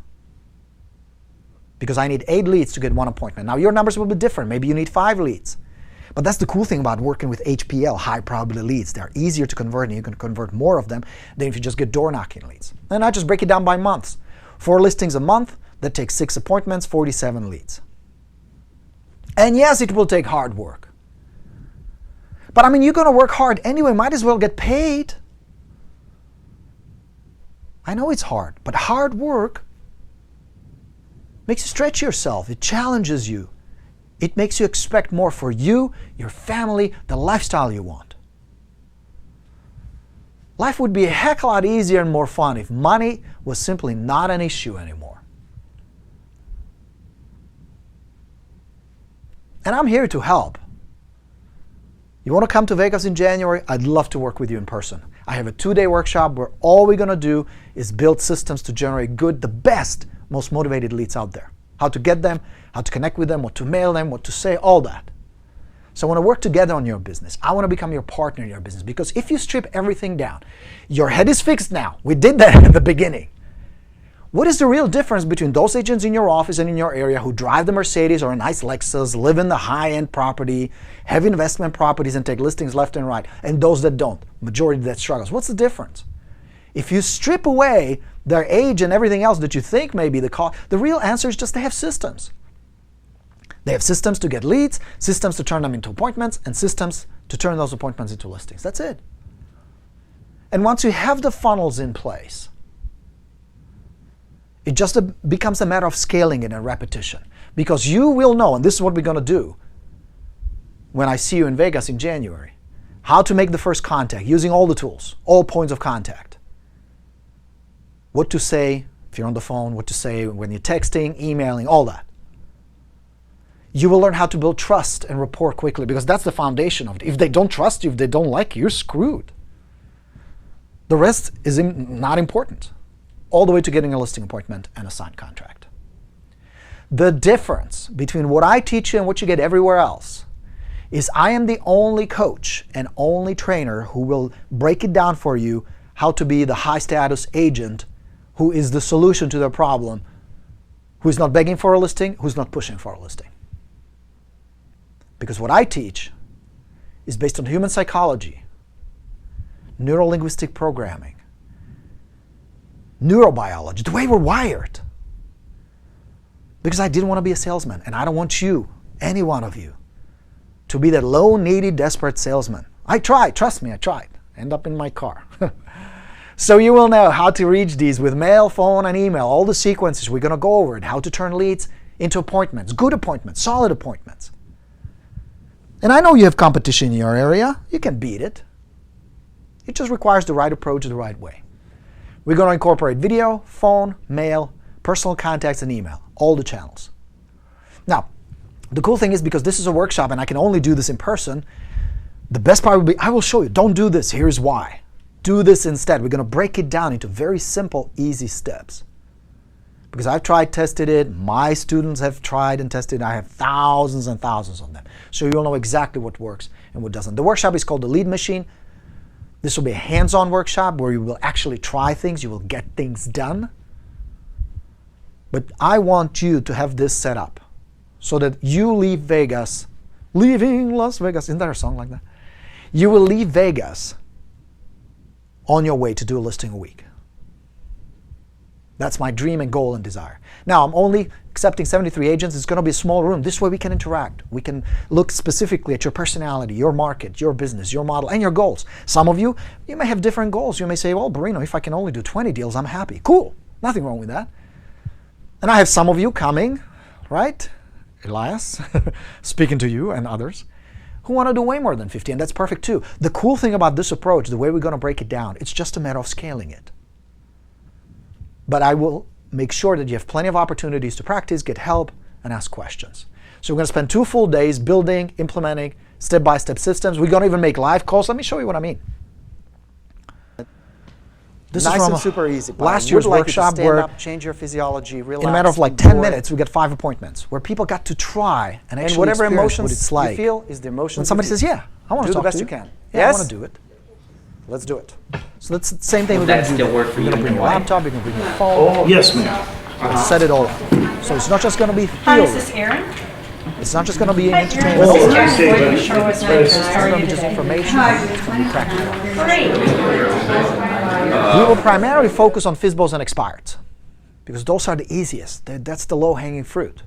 [SPEAKER 2] Because I need 8 leads to get 1 appointment. Now your numbers will be different. Maybe you need 5 leads. But that's the cool thing about working with HPL, high probability leads. They're easier to convert, and you can convert more of them than if you just get door knocking leads. And I just break it down by months. 4 listings a month, that takes 6 appointments, 47 leads. And yes, it will take hard work. But I mean, you're going to work hard anyway, might as well get paid. I know it's hard, but hard work makes you stretch yourself. It challenges you. It makes you expect more for you, your family, the lifestyle you want. Life would be a heck of a lot easier and more fun if money was simply not an issue anymore. And I'm here to help. You want to come to Vegas in January? I'd love to work with you in person. I have a 2-day workshop where all we're going to do is build systems to generate the best, most motivated leads out there. How to get them, how to connect with them, what to mail them, what to say, all that. So I want to work together on your business. I want to become your partner in your business, because if you strip everything down, your head is fixed now. We did that at the beginning. What is the real difference between those agents in your office and in your area who drive the Mercedes or a nice Lexus, live in the high-end property, have investment properties and take listings left and right, and those that don't, majority that struggles? What's the difference? If you strip away their age and everything else that you think may be the cause, the real answer is just they have systems. They have systems to get leads, systems to turn them into appointments, and systems to turn those appointments into listings. That's it. And once you have the funnels in place, it just becomes a matter of scaling it and repetition. Because you will know, and this is what we're going to do when I see you in Vegas in January, how to make the first contact using all the tools, all points of contact. What to say if you're on the phone, what to say when you're texting, emailing, all that. You will learn how to build trust and rapport quickly, because that's the foundation of it. If they don't trust you, if they don't like you, you're screwed. The rest is not important, all the way to getting a listing appointment and a signed contract. The difference between what I teach you and what you get everywhere else is I am the only coach and only trainer who will break it down for you how to be the high status agent who is the solution to their problem, who is not begging for a listing, who's not pushing for a listing. Because what I teach is based on human psychology, neuro-linguistic programming, neurobiology, the way we're wired. Because I didn't want to be a salesman, and I don't want you, any one of you, to be that low, needy, desperate salesman. I tried, trust me, I tried. End up in my car. So you will know how to reach these with mail, phone, and email, all the sequences. We're going to go over it, how to turn leads into appointments, good appointments, solid appointments. And I know you have competition in your area. You can beat it. It just requires the right approach the right way. We're going to incorporate video, phone, mail, personal contacts, and email, all the channels. Now, the cool thing is, because this is a workshop and I can only do this in person, the best part will be I will show you. Don't do this. Here's why. Do this instead. We're going to break it down into very simple, easy steps. Because I've tried, tested it. My students have tried and tested it. I have thousands and thousands of them. So you'll know exactly what works and what doesn't. The workshop is called the Lead Machine. This will be a hands-on workshop where you will actually try things. You will get things done. But I want you to have this set up so that you leave Vegas, leaving Las Vegas. Isn't there a song like that? You will leave Vegas on your way to do a listing a week. That's my dream and goal and desire. Now, I'm only accepting 73 agents. It's going to be a small room. This way we can interact. We can look specifically at your personality, your market, your business, your model, and your goals. Some of you may have different goals. You may say, well, Borino, if I can only do 20 deals, I'm happy. Cool. Nothing wrong with that. And I have some of you coming, right? Elias, speaking to you and others, who want to do way more than 50, and that's perfect too. The cool thing about this approach, the way we're going to break it down, it's just a matter of scaling it. But I will make sure that you have plenty of opportunities to practice, get help, and ask questions. So we're going to spend 2 full days building, implementing step-by-step systems. We're going to even make live calls. Let me show you what I mean. This
[SPEAKER 3] nice
[SPEAKER 2] is from
[SPEAKER 3] and super easy.
[SPEAKER 2] last year's workshop where
[SPEAKER 3] change your physiology, relax,
[SPEAKER 2] in a matter of like 10 minutes, we get 5 appointments where people got to try and actually
[SPEAKER 3] whatever
[SPEAKER 2] experience
[SPEAKER 3] emotions
[SPEAKER 2] what it's like.
[SPEAKER 3] you feel is the emotions.
[SPEAKER 2] When somebody says, yeah, I want to
[SPEAKER 3] do
[SPEAKER 2] talk
[SPEAKER 3] the best
[SPEAKER 2] to
[SPEAKER 3] you can.
[SPEAKER 2] Yeah,
[SPEAKER 3] Yes?
[SPEAKER 2] I want to do it. Let's do it. So that's the same thing we're
[SPEAKER 3] That
[SPEAKER 2] going to do.
[SPEAKER 3] still work for
[SPEAKER 2] You're
[SPEAKER 3] you
[SPEAKER 2] going to bring
[SPEAKER 3] and
[SPEAKER 2] your
[SPEAKER 3] your wife?
[SPEAKER 2] laptop, you're going to bring your phone.
[SPEAKER 4] Yes, ma'am.
[SPEAKER 2] Let's set it all up. So it's not just going to be
[SPEAKER 5] Hi,
[SPEAKER 2] theory.
[SPEAKER 5] is this Erin?
[SPEAKER 2] It's not just going to be
[SPEAKER 5] Hi,
[SPEAKER 2] entertainment.
[SPEAKER 5] Erin.
[SPEAKER 2] It's
[SPEAKER 5] This is
[SPEAKER 4] Hey,
[SPEAKER 5] Jen.
[SPEAKER 4] buddy.
[SPEAKER 5] Sure what's
[SPEAKER 2] going
[SPEAKER 5] nice.
[SPEAKER 2] to
[SPEAKER 5] How are you
[SPEAKER 2] be just
[SPEAKER 5] today?
[SPEAKER 2] information. It's going to be practical.
[SPEAKER 5] Great.
[SPEAKER 2] We will primarily focus on FSBOs and expireds because those are the easiest. That's the low-hanging fruit.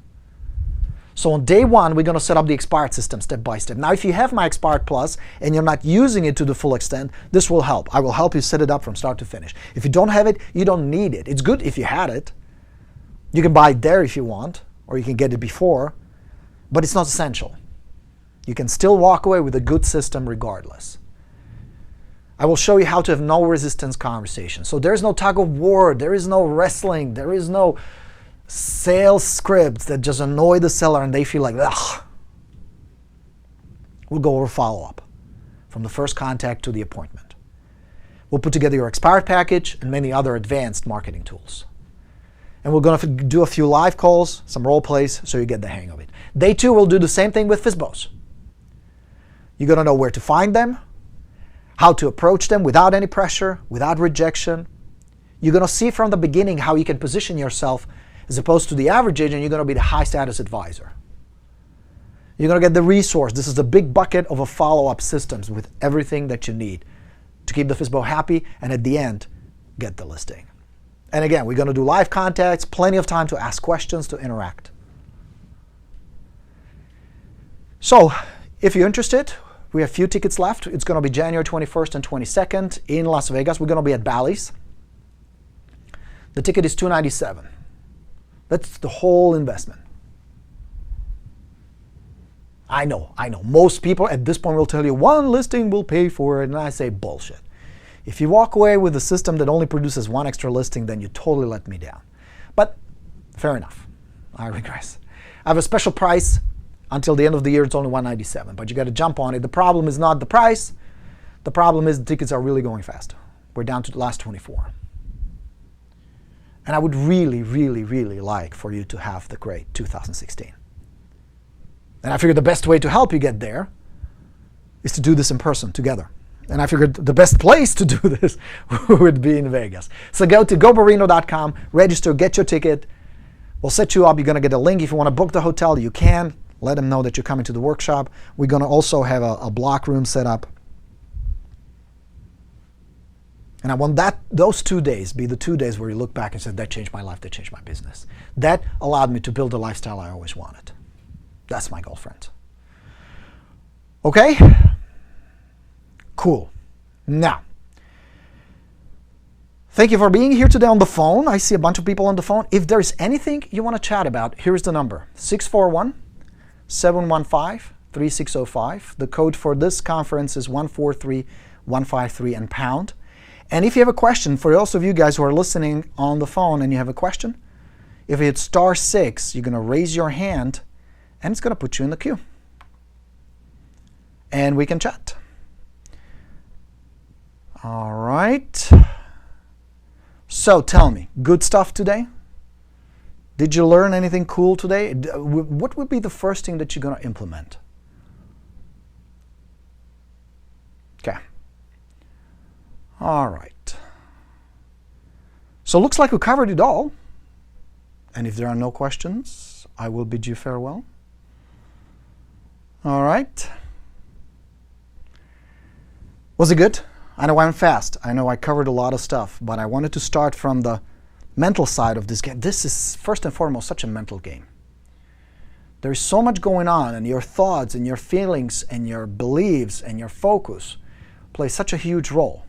[SPEAKER 2] So on day one, we're going to set up the expired system step by step. Now, if you have my expired plus and you're not using it to the full extent, this will help. I will help you set it up from start to finish. If you don't have it, you don't need it. It's good if you had it. You can buy it there if you want, or you can get it before, but it's not essential. You can still walk away with a good system regardless. I will show you how to have no resistance conversation. So there's no tug of war, there is no wrestling, there is no sales scripts that just annoy the seller and they feel like, ugh. We'll go over follow-up from the first contact to the appointment. We'll put together your expired package and many other advanced marketing tools. And we're going to do a few live calls, some role plays, so you get the hang of it. Day two, we'll do the same thing with FSBOs. You're going to know where to find them, how to approach them without any pressure, without rejection. You're going to see from the beginning how you can position yourself as opposed to the average agent. You're going to be the high status advisor. You're going to get the resource. This is a big bucket of a follow-up systems with everything that you need to keep the FSBO happy and at the end, get the listing. And again, we're going to do live contacts, plenty of time to ask questions, to interact. So, if you're interested, we have a few tickets left. It's going to be January 21st and 22nd in Las Vegas. We're going to be at Bally's. The ticket is $297. That's the whole investment. I know. Most people at this point will tell you one listing will pay for it, and I say bullshit. If you walk away with a system that only produces one extra listing, then you totally let me down. But fair enough. I regress. I have a special price. Until the end of the year, it's only $197, but you got to jump on it. The problem is not the price. The problem is the tickets are really going fast. We're down to the last 24. And I would really, really, really like for you to have the great 2016. And I figured the best way to help you get there is to do this in person together. And I figured the best place to do this would be in Vegas. So go to goborino.com, register, get your ticket. We'll set you up. You're going to get a link. If you want to book the hotel, you can. Let them know that you're coming to the workshop. We're going to also have a block room set up. And I want those 2 days be the 2 days where you look back and say, that changed my life, that changed my business. That allowed me to build the lifestyle I always wanted. That's my goal, friends. Okay? Cool. Now, thank you for being here today on the phone. I see a bunch of people on the phone. If there's anything you want to chat about, here's the number, 641-715-3605. The code for this conference is 143153 and pound. And if you have a question, for those of you guys who are listening on the phone and you have a question, if you hit *6, you're going to raise your hand and it's going to put you in the queue. And we can chat. All right. So tell me, good stuff today? Did you learn anything cool today? What would be the first thing that you're going to implement? Okay. All right. So it looks like we covered it all. And if there are no questions, I will bid you farewell. All right. Was it good? I know I went fast. I know I covered a lot of stuff, but I wanted to start from the mental side of this game. This is first and foremost such a mental game. There's so much going on, and your thoughts and your feelings and your beliefs and your focus play such a huge role.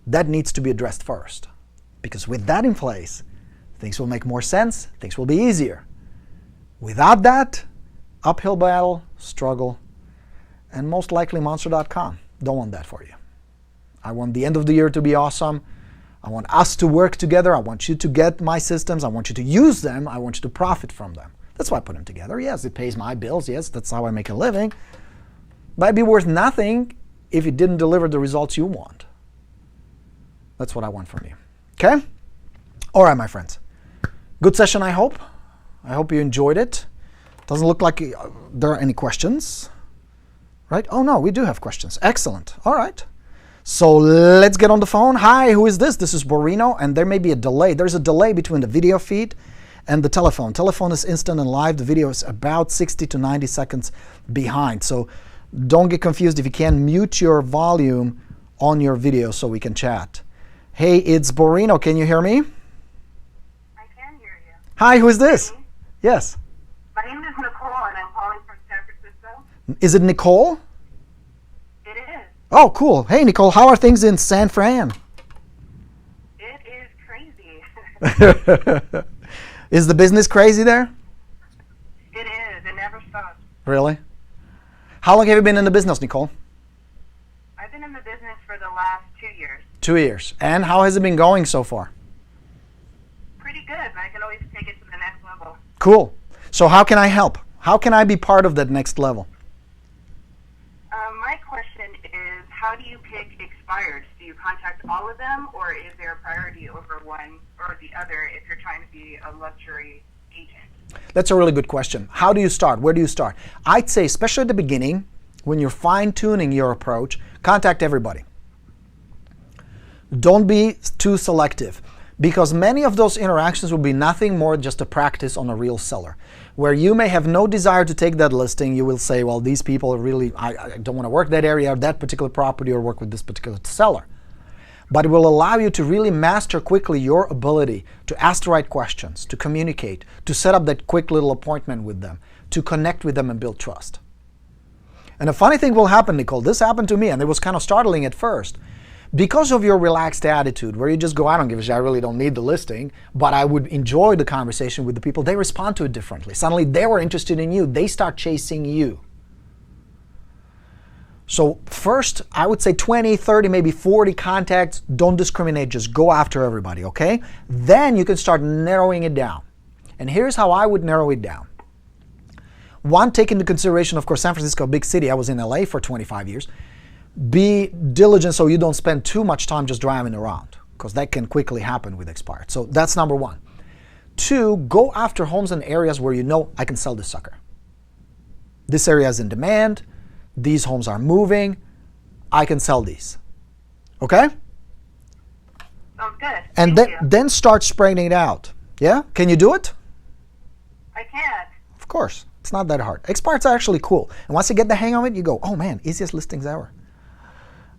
[SPEAKER 2] That needs to be addressed first, because with that in place, things will make more sense, things will be easier. Without that, uphill battle, struggle, and most likely monster.com. Don't want that for you. I want the end of the year to be awesome. I want us to work together. I want you to get my systems. I want you to use them. I want you to profit from them. That's why I put them together. Yes, it pays my bills. Yes, that's how I make a living. But it'd be worth nothing if it didn't deliver the results you want. That's what I want from you. Okay? All right, my friends. Good session, I hope. I hope you enjoyed it. Doesn't look like there are any questions. Right? Oh, no, we do have questions. Excellent. All right. So let's get on the phone. Hi, who is this? This is Borino, and there may be a delay. There's a delay between the video feed and the telephone. Telephone is instant and live. The video is about 60 to 90 seconds behind. So don't get confused. If you can, mute your volume on your video so we can chat. Hey, it's Borino. Can you hear me?
[SPEAKER 3] I can hear you.
[SPEAKER 2] Hi, who is this? Yes.
[SPEAKER 3] My name is Nicole, and I'm calling from San Francisco.
[SPEAKER 2] Is it Nicole?
[SPEAKER 3] It is.
[SPEAKER 2] Oh, cool. Hey, Nicole, how are things in San Fran?
[SPEAKER 3] It is crazy.
[SPEAKER 2] Is the business crazy there?
[SPEAKER 3] It is. It never stops.
[SPEAKER 2] Really? How long have you been in the business, Nicole?
[SPEAKER 3] I've been in the business for the last 2 years.
[SPEAKER 2] 2 years. And how has it been going so far?
[SPEAKER 3] Pretty good, but I can always take it to the next level.
[SPEAKER 2] Cool. So how can I help? How can I be part of that next level?
[SPEAKER 3] My question is, how do you pick expireds? Do you contact all of them, or is there a priority over one or the other if you're trying to be a luxury agent?
[SPEAKER 2] That's a really good question. How do you start? Where do you start? I'd say, especially at the beginning, when you're fine-tuning your approach, contact everybody. Don't be too selective, because many of those interactions will be nothing more than just a practice on a real seller. Where you may have no desire to take that listing, you will say, well, these people are really, I don't want to work that area or that particular property or work with this particular seller. But it will allow you to really master quickly your ability to ask the right questions, to communicate, to set up that quick little appointment with them, to connect with them and build trust. And a funny thing will happen, Nicole. This happened to me, and it was kind of startling at first. Because of your relaxed attitude, where you just go, I don't give a shit, I really don't need the listing, but I would enjoy the conversation with the people, they respond to it differently. Suddenly they were interested in you. They start chasing you. So first, I would say 20, 30, maybe 40 contacts. Don't discriminate. Just go after everybody, okay? Then you can start narrowing it down. And here's how I would narrow it down. One, take into consideration, of course, San Francisco, a big city. I was in LA for 25 years. Be diligent so you don't spend too much time just driving around, because that can quickly happen with expired. So that's number one. Two, go after homes and areas where you know I can sell this sucker. This area is in demand. These homes are moving. I can sell these. Okay?
[SPEAKER 3] Sounds good.
[SPEAKER 2] And
[SPEAKER 3] Thank you.
[SPEAKER 2] then start spreading it out. Yeah? Can you do it?
[SPEAKER 3] I can.
[SPEAKER 2] Of course. It's not that hard. Expired's are actually cool. And once you get the hang of it, you go, oh man, easiest listings ever.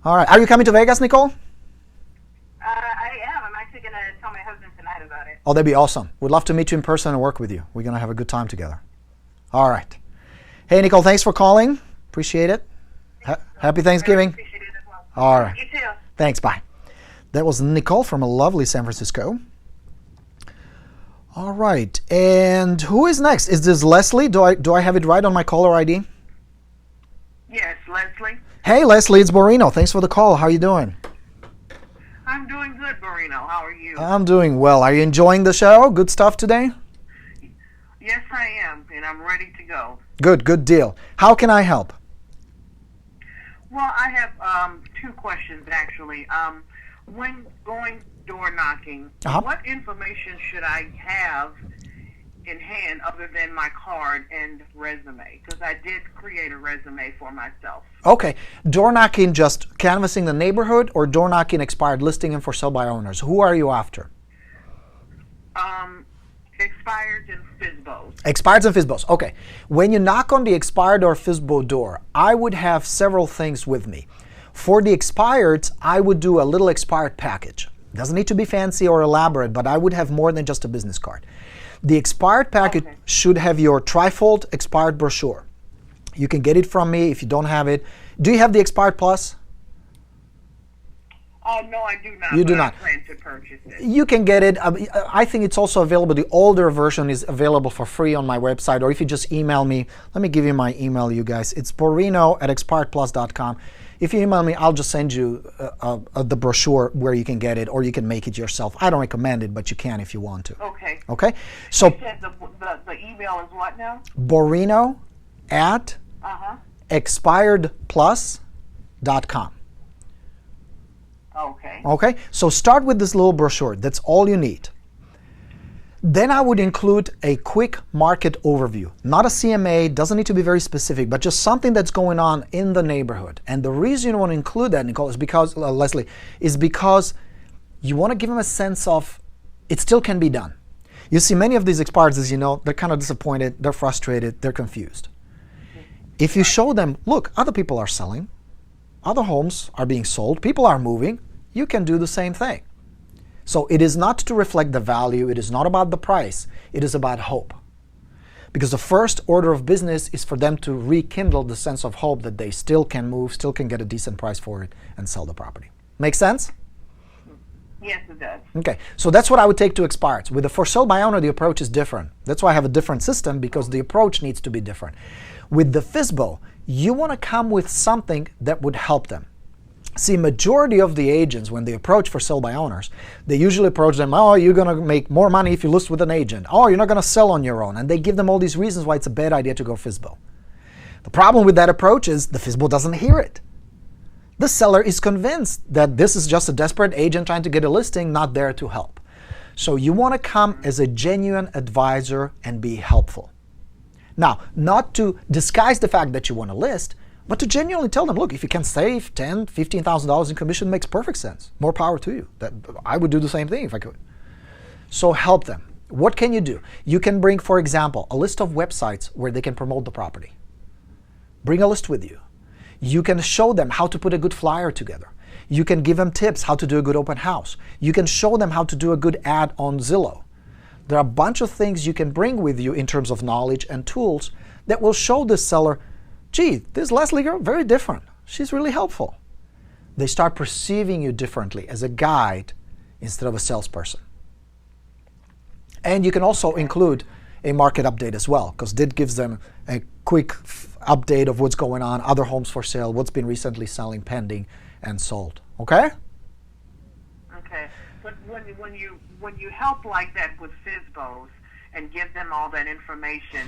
[SPEAKER 2] All right. Are you coming to Vegas, Nicole?
[SPEAKER 3] I am. I'm actually going to tell my husband tonight about it.
[SPEAKER 2] Oh, that'd be awesome. We'd love to meet you in person and work with you. We're going to have a good time together. All right. Hey, Nicole, thanks for calling. Appreciate it. Happy Thanksgiving.
[SPEAKER 3] I appreciate it as well.
[SPEAKER 2] All right.
[SPEAKER 3] You too.
[SPEAKER 2] Thanks. Bye. That was Nicole from a lovely San Francisco. All right. And who is next? Is this Leslie? Do I have it right on my caller ID?
[SPEAKER 3] Yes, Leslie.
[SPEAKER 2] Hey, Leslie, it's Borino. Thanks for the call. How are you doing?
[SPEAKER 3] I'm doing good, Borino. How are you?
[SPEAKER 2] I'm doing well. Are you enjoying the show? Good stuff today?
[SPEAKER 3] Yes, I am, and I'm ready to go.
[SPEAKER 2] Good deal. How can I help?
[SPEAKER 3] Well, I have two questions, actually. When going door knocking, what information should I have in hand other than my card and resume? Because I did create a resume for myself.
[SPEAKER 2] Okay. Door knocking, just canvassing the neighborhood, or door knocking expired listing and for sale by owners? Who are you after?
[SPEAKER 3] Expired and FSBOs.
[SPEAKER 2] Expireds and FSBOs. Okay. When you knock on the expired or FSBO door, I would have several things with me. For the expireds, I would do a little expired package. Doesn't need to be fancy or elaborate, but I would have more than just a business card. The expired package should have your trifold expired brochure. You can get it from me if you don't have it. Do you have the expired plus?
[SPEAKER 3] No, I do not.
[SPEAKER 2] You do not.
[SPEAKER 3] I plan to purchase it.
[SPEAKER 2] You can get it. I think it's also available. The older version is available for free on my website, or if you just email me. Let me give you my email, you guys. It's borino@expiredplus.com. If you email me, I'll just send you the brochure where you can get it, or you can make it yourself. I don't recommend it, but you can if you want to.
[SPEAKER 3] Okay.
[SPEAKER 2] Okay? So
[SPEAKER 3] You said the email is what now?
[SPEAKER 2] borino@expiredplus.com.
[SPEAKER 3] Okay.
[SPEAKER 2] Okay? So start with this little brochure. That's all you need. Then I would include a quick market overview. Not a CMA, doesn't need to be very specific, but just something that's going on in the neighborhood. And the reason you want to include that, Nicole, is because, Leslie, is because you want to give them a sense of it still can be done. You see, many of these expireds, as you know, they're kind of disappointed, they're frustrated, they're confused. If you show them, look, other people are selling, other homes are being sold, people are moving, you can do the same thing. So it is not to reflect the value, it is not about the price, it is about hope. Because the first order of business is for them to rekindle the sense of hope that they still can move, still can get a decent price for it and sell the property. Make sense?
[SPEAKER 3] Yes, it does.
[SPEAKER 2] Okay, so that's what I would take to expireds. With the for sale by owner, the approach is different. That's why I have a different system, because the approach needs to be different. With the FSBO, you want to come with something that would help them. See, majority of the agents, when they approach for sale by owners, they usually approach them, oh, you're going to make more money if you list with an agent. Oh, you're not going to sell on your own. And they give them all these reasons why it's a bad idea to go FSBO. The problem with that approach is the FSBO doesn't hear it. The seller is convinced that this is just a desperate agent trying to get a listing, not there to help. So you want to come as a genuine advisor and be helpful. Now, not to disguise the fact that you want to list, but to genuinely tell them, look, if you can save $10,000, $15,000 in commission, makes perfect sense. More power to you. I would do the same thing if I could. So help them. What can you do? You can bring, for example, a list of websites where they can promote the property. Bring a list with you. You can show them how to put a good flyer together. You can give them tips how to do a good open house. You can show them how to do a good ad on Zillow. There are a bunch of things you can bring with you in terms of knowledge and tools that will show this seller, gee, this Leslie girl, very different. She's really helpful. They start perceiving you differently as a guide instead of a salesperson. And you can also include a market update as well, because that gives them a quick update of what's going on, other homes for sale, what's been recently selling, pending, and sold. Okay?
[SPEAKER 3] Okay. But when you help like that with FSBOs and give them all that information,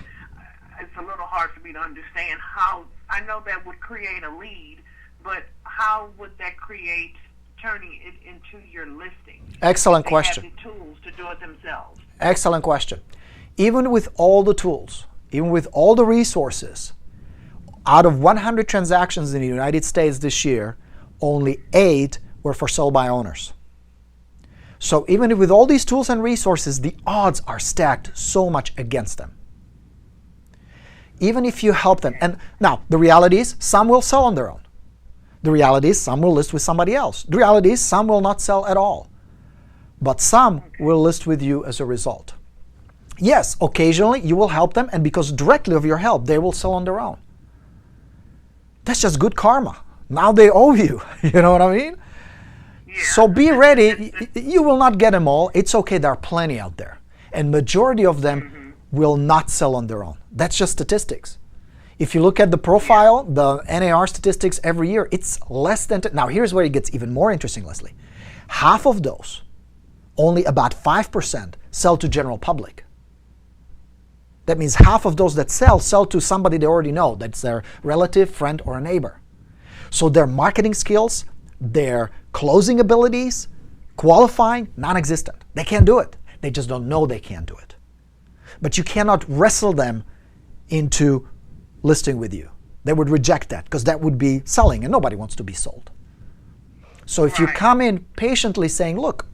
[SPEAKER 3] it's a little hard for me to understand how. I know that would create a lead, but how would that create turning it into your listing?
[SPEAKER 2] Excellent question.
[SPEAKER 3] They have the tools to do it themselves.
[SPEAKER 2] Excellent question. Even with all the tools, even with all the resources, out of 100 transactions in the United States this year, only 8 were for sale by owners. So even with all these tools and resources, the odds are stacked so much against them. Even if you help them, and now the reality is some will sell on their own. The reality is some will list with somebody else. The reality is some will not sell at all. But some will list with you as a result. Yes, occasionally you will help them, and because directly of your help, they will sell on their own. That's just good karma. Now they owe you. You know what I mean?
[SPEAKER 3] Yeah.
[SPEAKER 2] So be ready. You will not get them all. It's okay. There are plenty out there. And majority of them will not sell on their own. That's just statistics. If you look at the profile, the NAR statistics every year, it's less than... Now, here's where it gets even more interesting, Leslie. Half of those, only about 5%, sell to general public. That means half of those that sell to somebody they already know. That's their relative, friend, or a neighbor. So their marketing skills, their closing abilities, qualifying, non-existent. They can't do it. They just don't know they can't do it. But you cannot wrestle them into listing with you. They would reject that because that would be selling, and nobody wants to be sold. So if you come in patiently saying, look,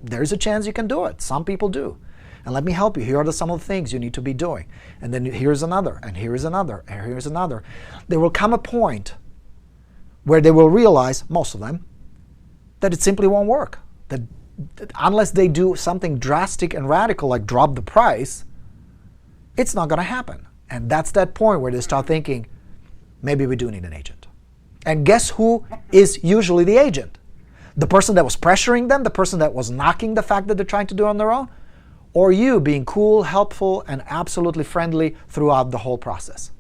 [SPEAKER 2] there's a chance you can do it. Some people do. And let me help you. Here are some of the things you need to be doing. And then here's another, and here's another, and here's another. There will come a point where they will realize, most of them, that it simply won't work. That unless they do something drastic and radical, like drop the price, it's not going to happen. And that's that point where they start thinking, maybe we do need an agent. And guess who is usually the agent? The person that was pressuring them, the person that was knocking the fact that they're trying to do it on their own, or you being cool, helpful, and absolutely friendly throughout the whole process.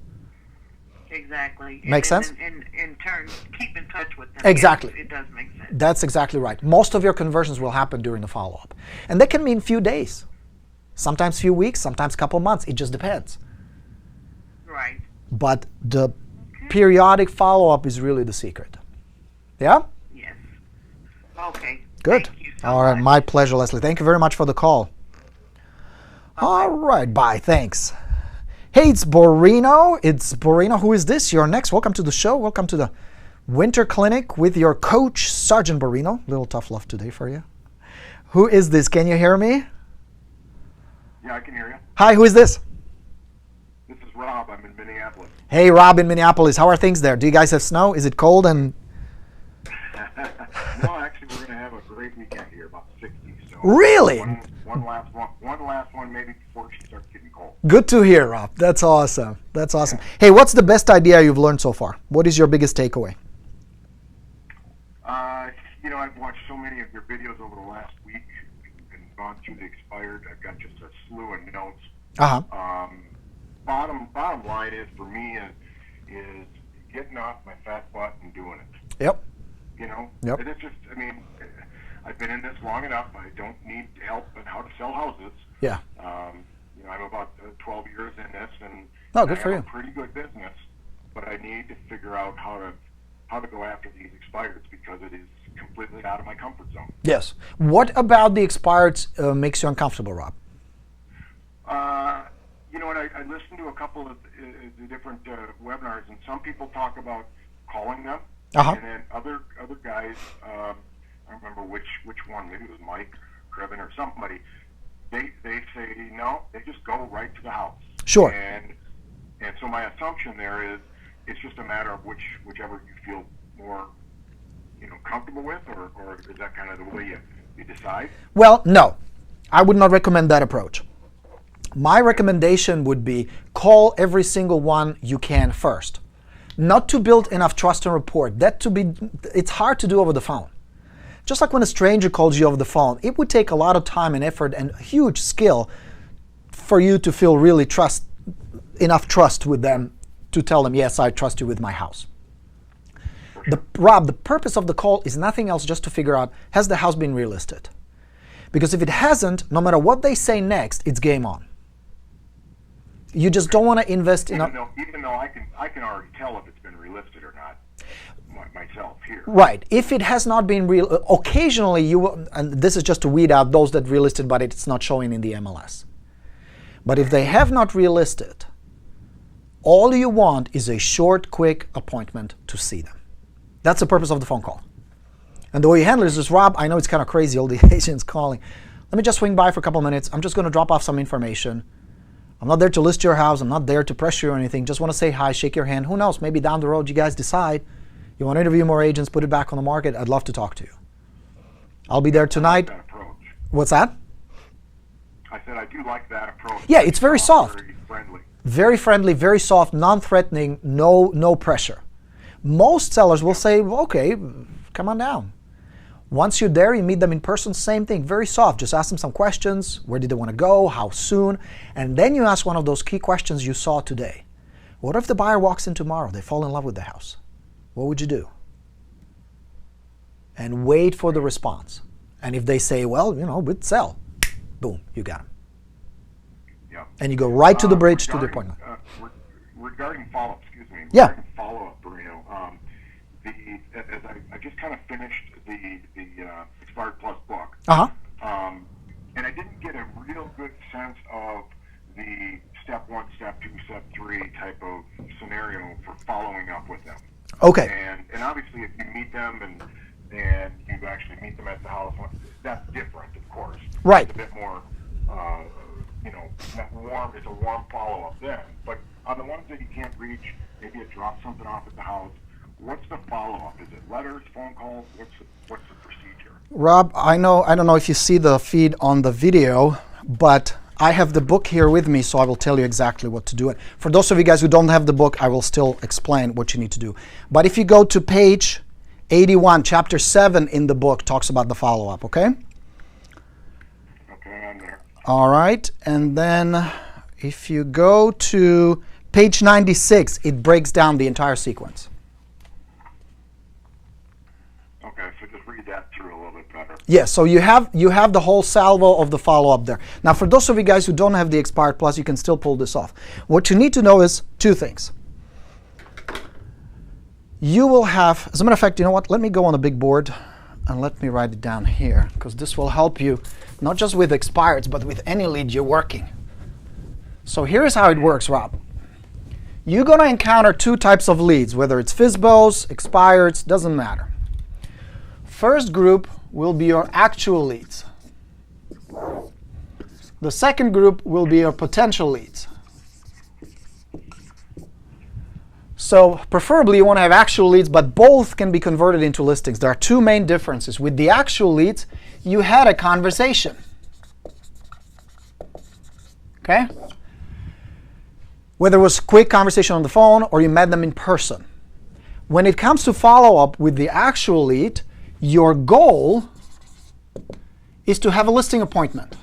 [SPEAKER 3] Exactly.
[SPEAKER 2] Make sense?
[SPEAKER 3] And in turn, keep in touch with them.
[SPEAKER 2] Exactly.
[SPEAKER 3] It does make sense.
[SPEAKER 2] That's exactly right. Most of your conversions will happen during the follow-up. And that can mean few days, sometimes few weeks, sometimes couple months. It just depends.
[SPEAKER 3] Right.
[SPEAKER 2] But the periodic follow-up is really the secret. Yeah?
[SPEAKER 3] Yes. Okay.
[SPEAKER 2] Good.
[SPEAKER 3] Thank you so
[SPEAKER 2] All right.
[SPEAKER 3] much.
[SPEAKER 2] My pleasure, Leslie. Thank you very much for the call. All right, bye, thanks. Hey, it's Borino. It's Borino. Who is this? You're next. Welcome to the show. Welcome to the Winter Clinic with your coach, Sergeant Borino. Little tough love today for you. Who is this? Can you hear me?
[SPEAKER 4] Yeah, I can hear you.
[SPEAKER 2] Hi, who is this?
[SPEAKER 4] This is Rob. I'm in Minneapolis.
[SPEAKER 2] Hey, Rob in Minneapolis. How are things there? Do you guys have snow? Is it cold? And
[SPEAKER 4] No, actually, we're going to have a great weekend here, about 60. So
[SPEAKER 2] really?
[SPEAKER 4] One last one, maybe before she starts getting cold.
[SPEAKER 2] Good to hear, Rob. That's awesome. That's awesome. Hey, what's the best idea you've learned so far? What is your biggest takeaway?
[SPEAKER 4] I've watched so many of your videos over the last week and gone through the expired. I've got just a slew of notes. Bottom line is, for me, is getting off my fat butt and doing it.
[SPEAKER 2] Yep.
[SPEAKER 4] Yep. It's just, I've been in this long enough. I don't need help on how to sell houses.
[SPEAKER 2] Yeah.
[SPEAKER 4] I'm about 12 years in this, and
[SPEAKER 2] good for
[SPEAKER 4] I
[SPEAKER 2] you.
[SPEAKER 4] have a pretty good business, but I need to figure out how to go after these expireds because it is completely out of my comfort zone.
[SPEAKER 2] Yes. What about the expireds makes you uncomfortable, Rob?
[SPEAKER 4] I listened to a couple of the different webinars, and some people talk about calling them, and then other guys, I don't remember which one, maybe it was Mike Krebin or somebody, they say no, they just go right to the house.
[SPEAKER 2] Sure.
[SPEAKER 4] And so my assumption there is it's just a matter of whichever you feel more comfortable with, or is that kind of the way you decide?
[SPEAKER 2] Well, no. I would not recommend that approach. My recommendation would be call every single one you can first. Not to build enough trust and rapport. It's hard to do over the phone. Just like when a stranger calls you over the phone, it would take a lot of time and effort and huge skill for you to feel really enough trust with them to tell them, yes, I trust you with my house. Rob, the purpose of the call is nothing else, just to figure out, has the house been relisted? Because if it hasn't, no matter what they say next, it's game on. You just don't want to invest in
[SPEAKER 4] even though I can already tell if it's been relisted or not myself here.
[SPEAKER 2] Right. If it has not been occasionally you will, and this is just to weed out those that relisted but it's not showing in the MLS. But if they have not relisted, all you want is a short, quick appointment to see them. That's the purpose of the phone call. And the way you handle it is, Rob, I know it's kind of crazy, all the agents calling. Let me just swing by for a couple of minutes. I'm just going to drop off some information. I'm not there to list your house. I'm not there to pressure you or anything. Just want to say hi, shake your hand. Who knows? Maybe down the road you guys decide you want to interview more agents, put it back on the market. I'd love to talk to you. I'll be there tonight.
[SPEAKER 4] I like that approach.
[SPEAKER 2] What's that?
[SPEAKER 4] I said I do like that approach.
[SPEAKER 2] Yeah, it's very soft.
[SPEAKER 4] Very friendly.
[SPEAKER 2] Very friendly, very soft, non-threatening, no pressure. Most sellers will say, okay, come on down. Once you're there, you meet them in person, same thing, very soft. Just ask them some questions. Where did they want to go? How soon? And then you ask one of those key questions you saw today. What if the buyer walks in tomorrow? They fall in love with the house. What would you do? And wait for the response. And if they say, well, we'd sell, boom, you got them.
[SPEAKER 4] Yeah.
[SPEAKER 2] And you go right to the bridge to the appointment.
[SPEAKER 4] Regarding follow-up,
[SPEAKER 2] Yeah.
[SPEAKER 4] Follow-up, Borino. As I just kind of finished the Expired Plus book. And I didn't get a real good sense of the step 1, step 2, step 3 type of scenario for following up with them.
[SPEAKER 2] Okay.
[SPEAKER 4] And obviously, if you meet them and you actually meet them at the house, that's different, of course.
[SPEAKER 2] Right.
[SPEAKER 4] It's a bit more, not warm. It's a warm follow-up then. But on the ones that you can't reach, maybe you drop something off at the house. What's the follow-up? Is it letters, phone calls? What's the procedure?
[SPEAKER 2] Rob, I don't know if you see the feed on the video, but I have the book here with me, so I will tell you exactly what to do. And for those of you guys who don't have the book, I will still explain what you need to do. But if you go to page 81, chapter 7 in the book talks about the follow-up, okay?
[SPEAKER 4] Okay, I'm there.
[SPEAKER 2] All right, and then if you go to page 96, it breaks down the entire sequence.
[SPEAKER 4] Okay, so just read that through a little bit better.
[SPEAKER 2] Yes, so you have the whole salvo of the follow-up there. Now, for those of you guys who don't have the Expired Plus, you can still pull this off. What you need to know is two things. You will have, as a matter of fact, you know what? Let me go on a big board and let me write it down here, because this will help you not just with expireds, but with any lead you're working. So here's how it works, Rob. You're going to encounter two types of leads, whether it's FSBOs, expireds, doesn't matter. First group will be your actual leads. The second group will be your potential leads. So preferably you want to have actual leads, but both can be converted into listings. There are two main differences. With the actual leads, you had a conversation. Okay? Whether it was a quick conversation on the phone or you met them in person. When it comes to follow-up with the actual lead, your goal is to have a listing appointment.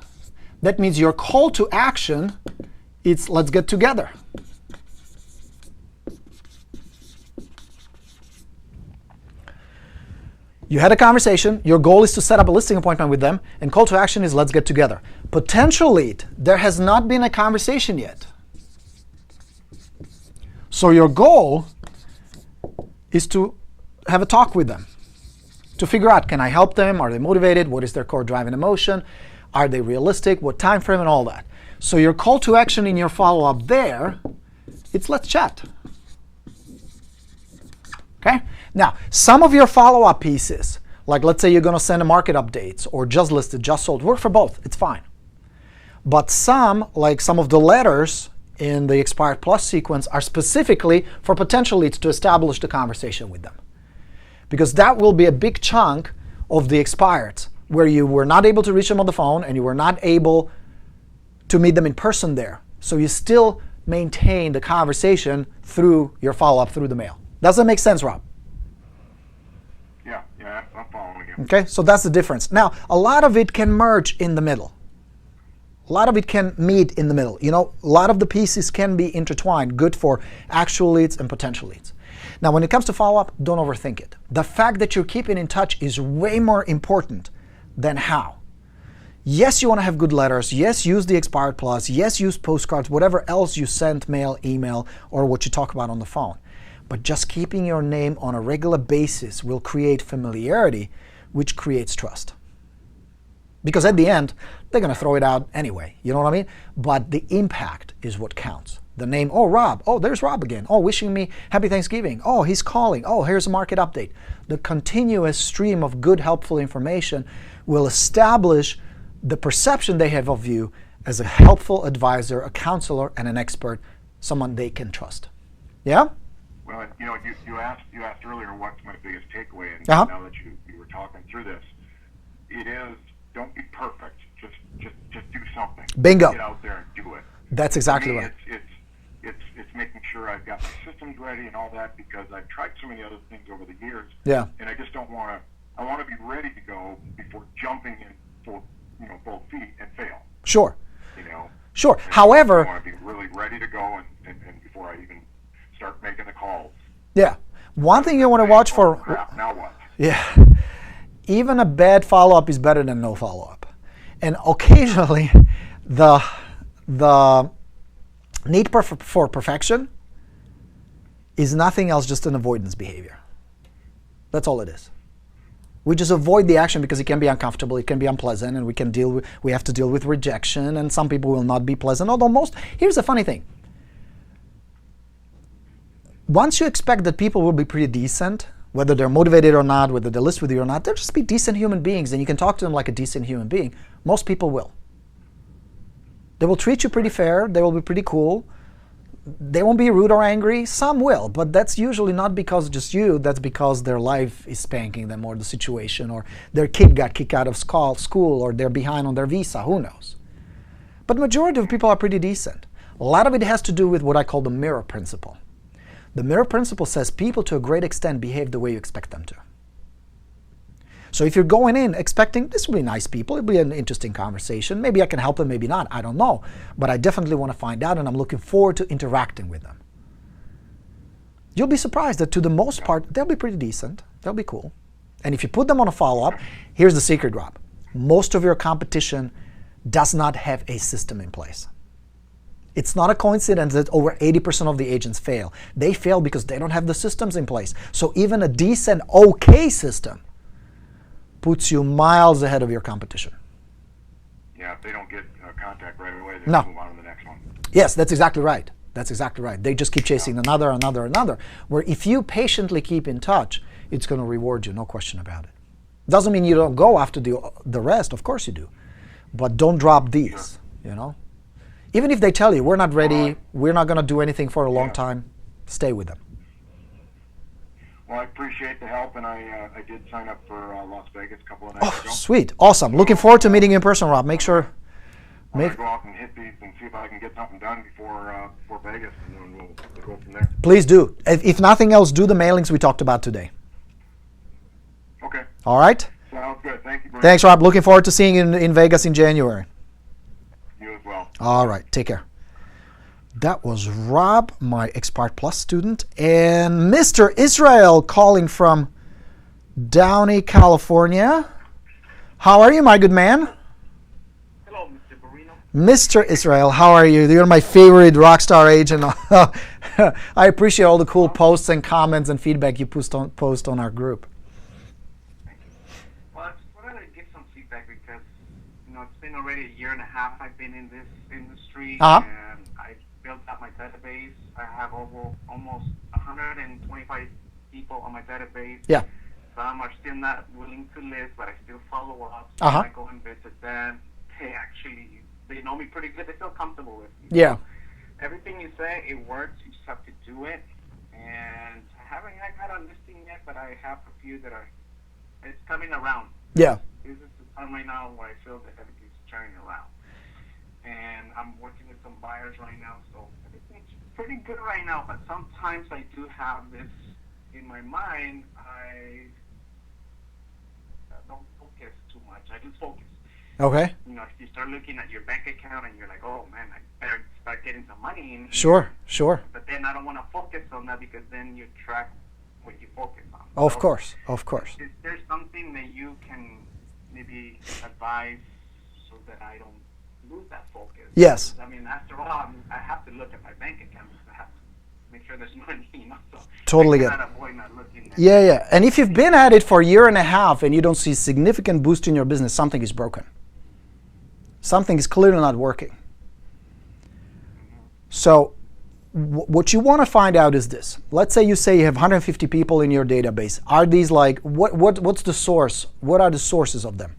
[SPEAKER 2] That means your call to action is let's get together. You had a conversation, your goal is to set up a listing appointment with them, and call to action is let's get together. Potential lead, there has not been a conversation yet. So your goal is to have a talk with them, to figure out, can I help them? Are they motivated? What is their core driving emotion? Are they realistic? What time frame and all that. So your call to action in your follow-up there, it's let's chat. Okay? Now, some of your follow-up pieces, like let's say you're going to send a market updates or just listed, just sold, work for both. It's fine. But some, like some of the letters in the expired plus sequence, are specifically for potential leads to establish the conversation with them. Because that will be a big chunk of the expireds where you were not able to reach them on the phone and you were not able to meet them in person there. So you still maintain the conversation through your follow-up through the mail. Does that make sense, Rob?
[SPEAKER 4] Yeah, I'm following you.
[SPEAKER 2] Okay, so that's the difference. Now, a lot of it can merge in the middle. A lot of it can meet in the middle. You know, a lot of the pieces can be intertwined, good for actual leads and potential leads. Now, when it comes to follow-up, don't overthink it. The fact that you're keeping in touch is way more important than how. Yes, you want to have good letters. Yes, use the expired plus. Yes, use postcards, whatever else you send, mail, email, or what you talk about on the phone. But just keeping your name on a regular basis will create familiarity, which creates trust. Because at the end, they're going to throw it out anyway. You know what I mean? But the impact is what counts. The name, oh, Rob. Oh, there's Rob again. Oh, wishing me happy Thanksgiving. Oh, he's calling. Oh, here's a market update. The continuous stream of good, helpful information will establish the perception they have of you as a helpful advisor, a counselor, and an expert, someone they can trust. Yeah?
[SPEAKER 4] Well, you know, you asked earlier what's my biggest takeaway, and
[SPEAKER 2] Uh-huh.
[SPEAKER 4] now that you were talking through this, it is don't be perfect. Just do something.
[SPEAKER 2] Bingo.
[SPEAKER 4] Get out there and do it.
[SPEAKER 2] That's exactly
[SPEAKER 4] For me,
[SPEAKER 2] right.
[SPEAKER 4] It's making sure I've got my systems ready and all that, because I've tried so many other things over the years.
[SPEAKER 2] Yeah.
[SPEAKER 4] And I just don't want to. I want to be ready to go before jumping in full both feet and fail.
[SPEAKER 2] Sure.
[SPEAKER 4] You know.
[SPEAKER 2] Sure.
[SPEAKER 4] And
[SPEAKER 2] However,
[SPEAKER 4] I want to be really ready to go and before I even start making the calls.
[SPEAKER 2] yeah. One thing you want to watch for.
[SPEAKER 4] Crap, now what?
[SPEAKER 2] Yeah. Even a bad follow-up is better than no follow-up. And occasionally, the need for perfection is nothing else, just an avoidance behavior. That's all it is. We just avoid the action because it can be uncomfortable, it can be unpleasant, and we have to deal with rejection, and some people will not be pleasant. Although here's the funny thing. Once you expect that people will be pretty decent, whether they're motivated or not, whether they list with you or not, they'll just be decent human beings, and you can talk to them like a decent human being. Most people will. They will treat you pretty fair, they will be pretty cool, they won't be rude or angry. Some will, but that's usually not because just you, that's because their life is spanking them, or the situation, or their kid got kicked out of school, or they're behind on their visa, who knows. But majority of people are pretty decent. A lot of it has to do with what I call the mirror principle. The mirror principle says people to a great extent behave the way you expect them to. So if you're going in expecting this will be nice people, it'll be an interesting conversation, maybe I can help them, maybe not, I don't know. But I definitely want to find out, and I'm looking forward to interacting with them. You'll be surprised that to the most part, they'll be pretty decent, they'll be cool. And if you put them on a follow-up, here's the secret, Rob. Most of your competition does not have a system in place. It's not a coincidence that over 80% of the agents fail. They fail because they don't have the systems in place. So even a decent, okay system puts you miles ahead of your competition.
[SPEAKER 4] yeah, if they don't get contact right away, they
[SPEAKER 2] No.
[SPEAKER 4] move on to the next one.
[SPEAKER 2] Yes, that's exactly right. That's exactly right. They just keep chasing another. Where if you patiently keep in touch, it's going to reward you, no question about it. Doesn't mean you don't go after the rest, of course you do. But don't drop these, you know. Even if they tell you, we're not ready, we're not going to do anything for a long time, stay with them.
[SPEAKER 4] Well, I appreciate the help, and I did sign up for Las Vegas a couple of nights ago.
[SPEAKER 2] Sweet. Awesome. Looking forward to meeting you in person, Rob. Make sure.
[SPEAKER 4] I'm going to go out and hit these and see if I can get something done before Vegas, and then we'll go from there.
[SPEAKER 2] Please do. If nothing else, do the mailings we talked about today.
[SPEAKER 4] Okay.
[SPEAKER 2] All right?
[SPEAKER 4] Sounds good. Thank you, Bruce.
[SPEAKER 2] Thanks, Rob. Looking forward to seeing you in Vegas in January.
[SPEAKER 4] You as well.
[SPEAKER 2] All right. Take care. That was Rob, my Expert Plus student, and Mr. Israel calling from Downey, California. How are you, my good man?
[SPEAKER 5] Hello, Mr. Borino.
[SPEAKER 2] Mr. Israel, how are you? You're my favorite rock star agent. I appreciate all the cool posts and comments and feedback you post on our group.
[SPEAKER 5] Well, I just wanted to give some feedback because, it's been already a year and a half I've been in this industry,
[SPEAKER 2] Uh-huh.
[SPEAKER 5] and I built up my database. I have almost 125 people on my database.
[SPEAKER 2] Yeah.
[SPEAKER 5] Some are still not willing to list, but I still follow up.
[SPEAKER 2] Uh-huh.
[SPEAKER 5] I go and visit them. They know me pretty good. They feel comfortable with me.
[SPEAKER 2] Yeah.
[SPEAKER 5] Everything you say, it works. You just have to do it. And I haven't had a listing yet, but I have a few that it's coming around.
[SPEAKER 2] Yeah.
[SPEAKER 5] This is the time right now where I feel that everything's turning around. And I'm working with some buyers right now, so everything's pretty good right now. But sometimes I do have this in my mind. I don't focus too much. I just focus.
[SPEAKER 2] Okay.
[SPEAKER 5] If you start looking at your bank account and you're like, oh man, I better start getting some money in.
[SPEAKER 2] Sure.
[SPEAKER 5] But then I don't want to focus on that because then you track what you focus on.
[SPEAKER 2] Of
[SPEAKER 5] So
[SPEAKER 2] course.
[SPEAKER 5] Is there something that you can maybe advise so that I don't lose that focus?
[SPEAKER 2] Yes.
[SPEAKER 5] I mean, after all, I have to look at my bank account. I have to make sure there's money, So
[SPEAKER 2] Totally
[SPEAKER 5] I
[SPEAKER 2] get it.
[SPEAKER 5] cannot avoid not looking at
[SPEAKER 2] Yeah. And if you've been at it for a year and a half and you don't see significant boost in your business, something is broken. Something is clearly not working. So what you want to find out is this. Let's say you have 150 people in your database. Are these what's the source? What are the sources of them?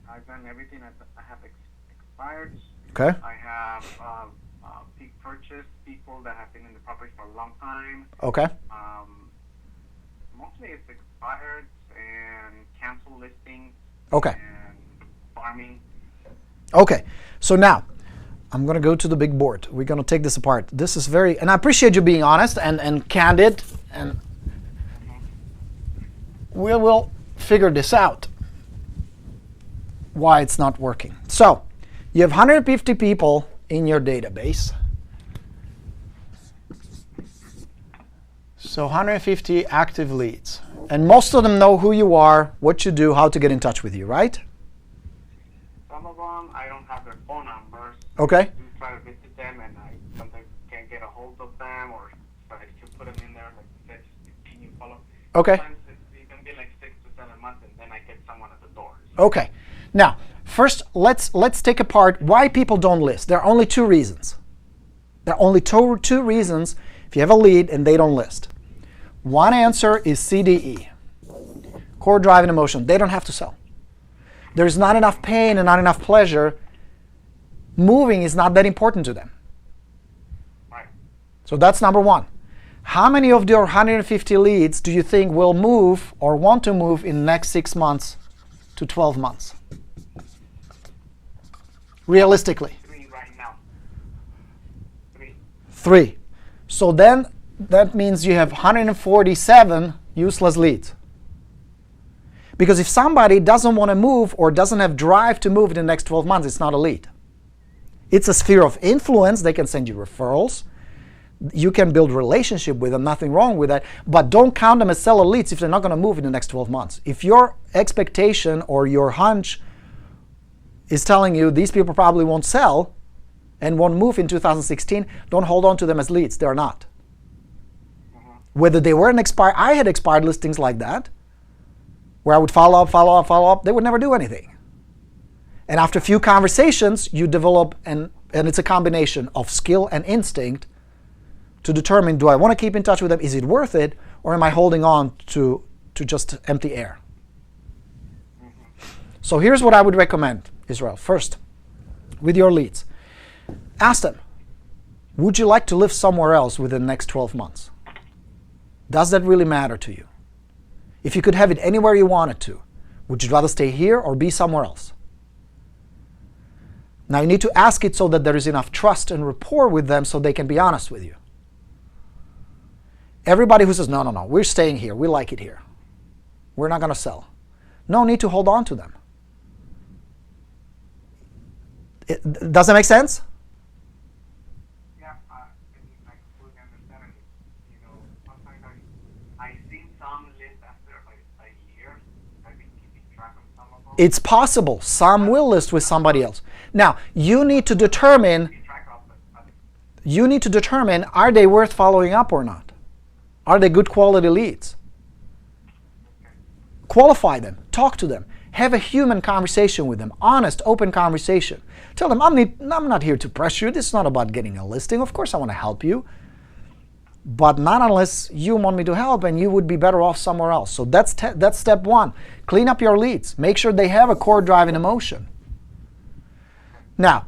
[SPEAKER 5] I've done everything. I have expired.
[SPEAKER 2] Okay.
[SPEAKER 5] I have peak purchase, people that have been in the property for a long time.
[SPEAKER 2] Okay.
[SPEAKER 5] Mostly it's expired and cancel listings.
[SPEAKER 2] Okay.
[SPEAKER 5] And farming.
[SPEAKER 2] Okay. So now, I'm going to go to the big board. We're going to take this apart. This is and I appreciate you being honest and candid, and we will figure this out, why it's not working. So, you have 150 people in your database. So 150 active leads. And most of them know who you are, what you do, how to get in touch with you, right?
[SPEAKER 5] Some of them, I don't have their phone numbers.
[SPEAKER 2] Okay.
[SPEAKER 5] I do try to visit them, and I sometimes can't get a hold of them, or I just put them in there, like you said, can you follow?
[SPEAKER 2] Okay.
[SPEAKER 5] Sometimes it can be like 6 to 7 months, and then I get someone at the door.
[SPEAKER 2] Okay. Now, first, let's take apart why people don't list. There are only two reasons. There are only two reasons if you have a lead and they don't list. One answer is CDE, core driving emotion. They don't have to sell. There's not enough pain and not enough pleasure. Moving is not that important to them.
[SPEAKER 5] Right.
[SPEAKER 2] So that's number one. How many of your 150 leads do you think will move or want to move in the next 6 months to 12 months? Realistically.
[SPEAKER 5] 3 right now.
[SPEAKER 2] 3. So then that means you have 147 useless leads. Because if somebody doesn't want to move or doesn't have drive to move in the next 12 months, it's not a lead. It's a sphere of influence. They can send you referrals. You can build relationship with them, nothing wrong with that. But don't count them as seller leads if they're not going to move in the next 12 months. If your expectation or your hunch is telling you these people probably won't sell and won't move in 2016, don't hold on to them as leads. They're not. Whether they were expired, I had expired listings like that, where I would follow up, they would never do anything. And after a few conversations, you develop, and it's a combination of skill and instinct to determine, do I want to keep in touch with them? Is it worth it? Or am I holding on to just empty air? So here's what I would recommend, Israel. First, with your leads, ask them, would you like to live somewhere else within the next 12 months? Does that really matter to you? If you could have it anywhere you wanted to, would you rather stay here or be somewhere else? Now you need to ask it so that there is enough trust and rapport with them so they can be honest with you. Everybody who says, no, we're staying here, we like it here, we're not going to sell. No need to hold on to them. Does that make sense?
[SPEAKER 5] Yeah, I completely understand it. You know, sometimes I've seen some list after like a year. I've been keeping track of some of them.
[SPEAKER 2] It's possible. Some will list with somebody else. Now, you need to determine, are they worth following up or not? Are they good quality leads? Qualify them. Talk to them. Have a human conversation with them. Honest, open conversation. Tell them, I'm not here to pressure you. This is not about getting a listing. Of course I want to help you. But not unless you want me to help, and you would be better off somewhere else. So that's step one. Clean up your leads. Make sure they have a core drive and emotion. Now,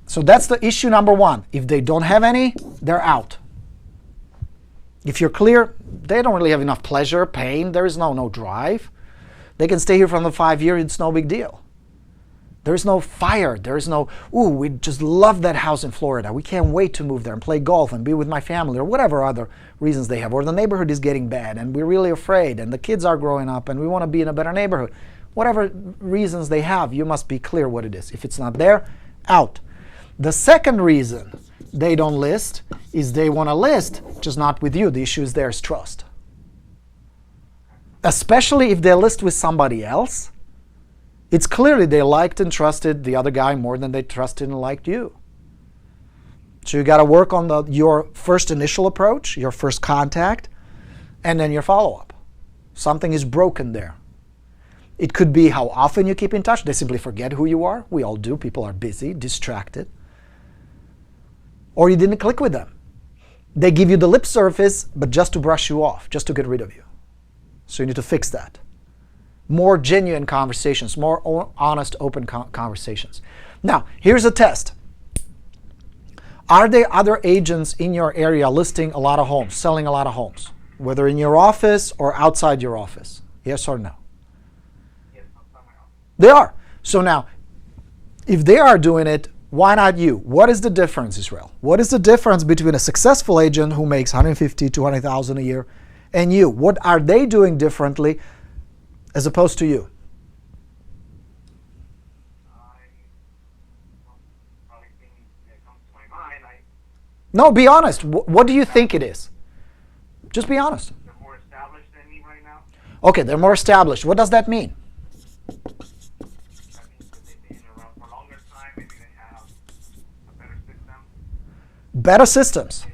[SPEAKER 2] so that's the issue number one. If they don't have any, they're out. If you're clear, they don't really have enough pleasure, pain. There is no drive. They can stay here for another 5 years. It's no big deal. There is no fire. There is no, ooh, we just love that house in Florida. We can't wait to move there and play golf and be with my family, or whatever other reasons they have. Or the neighborhood is getting bad and we're really afraid, and the kids are growing up and we want to be in a better neighborhood. Whatever reasons they have, you must be clear what it is. If it's not there, out. The second reason they don't list is they want to list, just not with you. The issue is theirs trust. Especially if they list with somebody else, it's clearly they liked and trusted the other guy more than they trusted and liked you. So you got to work on your first initial approach, your first contact, and then your follow-up. Something is broken there. It could be how often you keep in touch. They simply forget who you are. We all do. People are busy, distracted. Or you didn't click with them. They give you the lip service, but just to brush you off, just to get rid of you. So you need to fix that. More genuine conversations, more honest, open conversations. Now, here's a test. Are there other agents in your area listing a lot of homes, selling a lot of homes, whether in your office or outside your office? Yes or no?
[SPEAKER 5] Yes, outside my office.
[SPEAKER 2] They are. So now, if they are doing it, why not you? What is the difference, Israel? What is the difference between a successful agent who makes $150,000, $200,000 a year and you? What are they doing differently as opposed to you?
[SPEAKER 5] Probably thing that comes to my mind,
[SPEAKER 2] No, be honest. What do you think it is? Just be honest.
[SPEAKER 5] they're more established than me right now.
[SPEAKER 2] Okay, they're more established. What does that mean?
[SPEAKER 5] That means that they've been around for a longer time. Maybe they have a better system.
[SPEAKER 2] Better systems.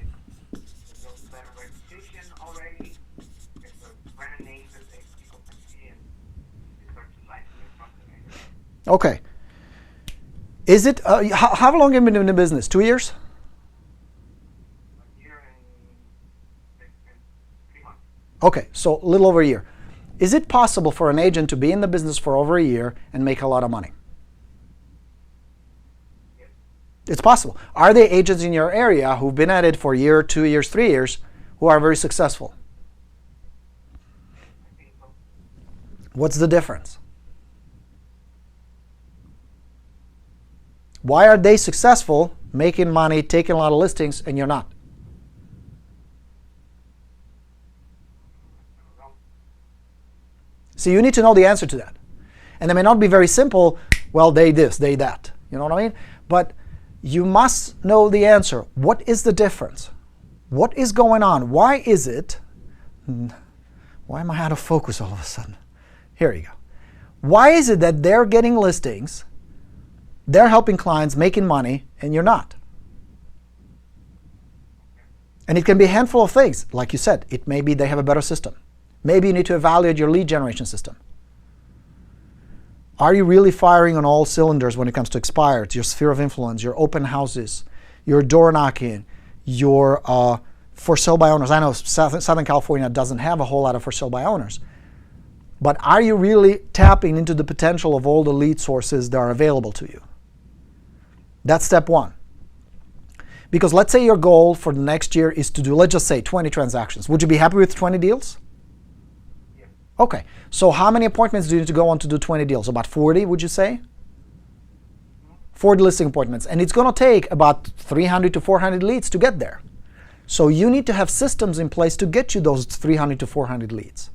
[SPEAKER 5] There's a better reputation already. It's a brand name that people can see and they start to like it from the name.
[SPEAKER 2] Okay. Is it, how long have you been in the business? 2 years?
[SPEAKER 5] A year and 3 months.
[SPEAKER 2] Okay, so a little over a year. Is it possible for an agent to be in the business for over a year and make a lot of money?
[SPEAKER 5] Yes.
[SPEAKER 2] It's possible. Are there agents in your area who've been at it for a year, 2 years, 3 years, who are very successful?
[SPEAKER 5] I think so.
[SPEAKER 2] What's the difference? Why are they successful, making money, taking a lot of listings, and you're not? So you need to know the answer to that. And it may not be very simple, well, they this, they that. You know what I mean? But you must know the answer. What is the difference? What is going on? Why is it? Why am I out of focus all of a sudden? Here you go. Why is it that they're getting listings, they're helping clients, making money, and you're not? And it can be a handful of things. Like you said, it may be they have a better system. Maybe you need to evaluate your lead generation system. Are you really firing on all cylinders when it comes to expired? Your sphere of influence, your open houses, your door knocking, your for sale by owners. I know Southern California doesn't have a whole lot of for sale by owners. But are you really tapping into the potential of all the lead sources that are available to you? That's step one. Because let's say your goal for the next year is to do, let's just say 20 transactions. Would you be happy with 20 deals?
[SPEAKER 5] Yeah.
[SPEAKER 2] Okay. So how many appointments do you need to go on to do 20 deals? About 40, would you say? 40 listing appointments. And it's going to take about 300 to 400 leads to get there. So you need to have systems in place to get you those 300 to 400 leads.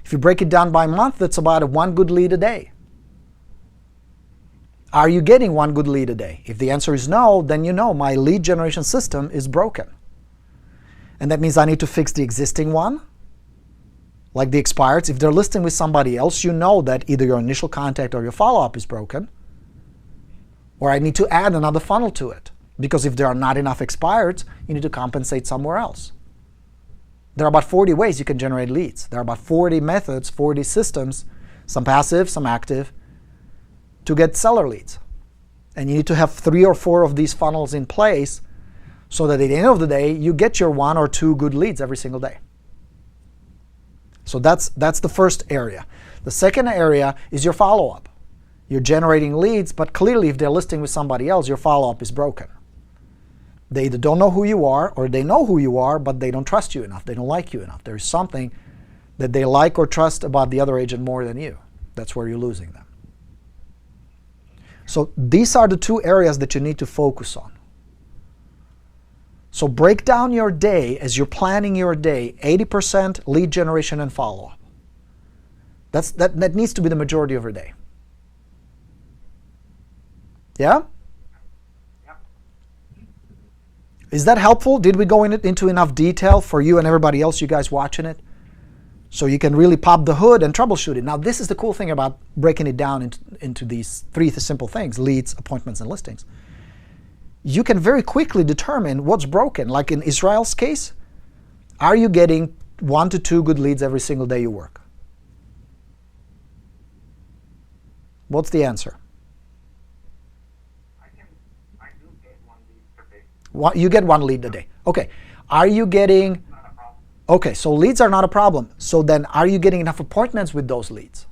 [SPEAKER 2] If you break it down by month, that's about one good lead a day. Are you getting one good lead a day? If the answer is no, then you know my lead generation system is broken. And that means I need to fix the existing one, like the expireds. If they're listing with somebody else, you know that either your initial contact or your follow-up is broken, or I need to add another funnel to it. Because if there are not enough expireds, you need to compensate somewhere else. There are about 40 ways you can generate leads. There are about 40 methods, 40 systems, some passive, some active, to get seller leads. And you need to have 3 or 4 of these funnels in place so that at the end of the day, you get your 1 or 2 good leads every single day. So that's the first area. The second area is your follow-up. You're generating leads, but clearly if they're listing with somebody else, your follow-up is broken. They either don't know who you are, or they know who you are, but they don't trust you enough. They don't like you enough. There is something that they like or trust about the other agent more than you. That's where you're losing them. So these are the 2 areas that you need to focus on. So break down your day as you're planning your day, 80% lead generation and follow-up. That needs to be the majority of your day. Yeah? Is that helpful? Did we go into enough detail for you and everybody else, you guys watching it? So you can really pop the hood and troubleshoot it. Now, this is the cool thing about breaking it down into these 3 simple things: leads, appointments, and listings. You can very quickly determine what's broken. Like in Israel's case, are you getting 1 to 2 good leads every single day you work? What's the answer? You get 1 lead a day. Okay. Are you getting... Okay, so leads are not a problem. So then are you getting enough appointments with those leads?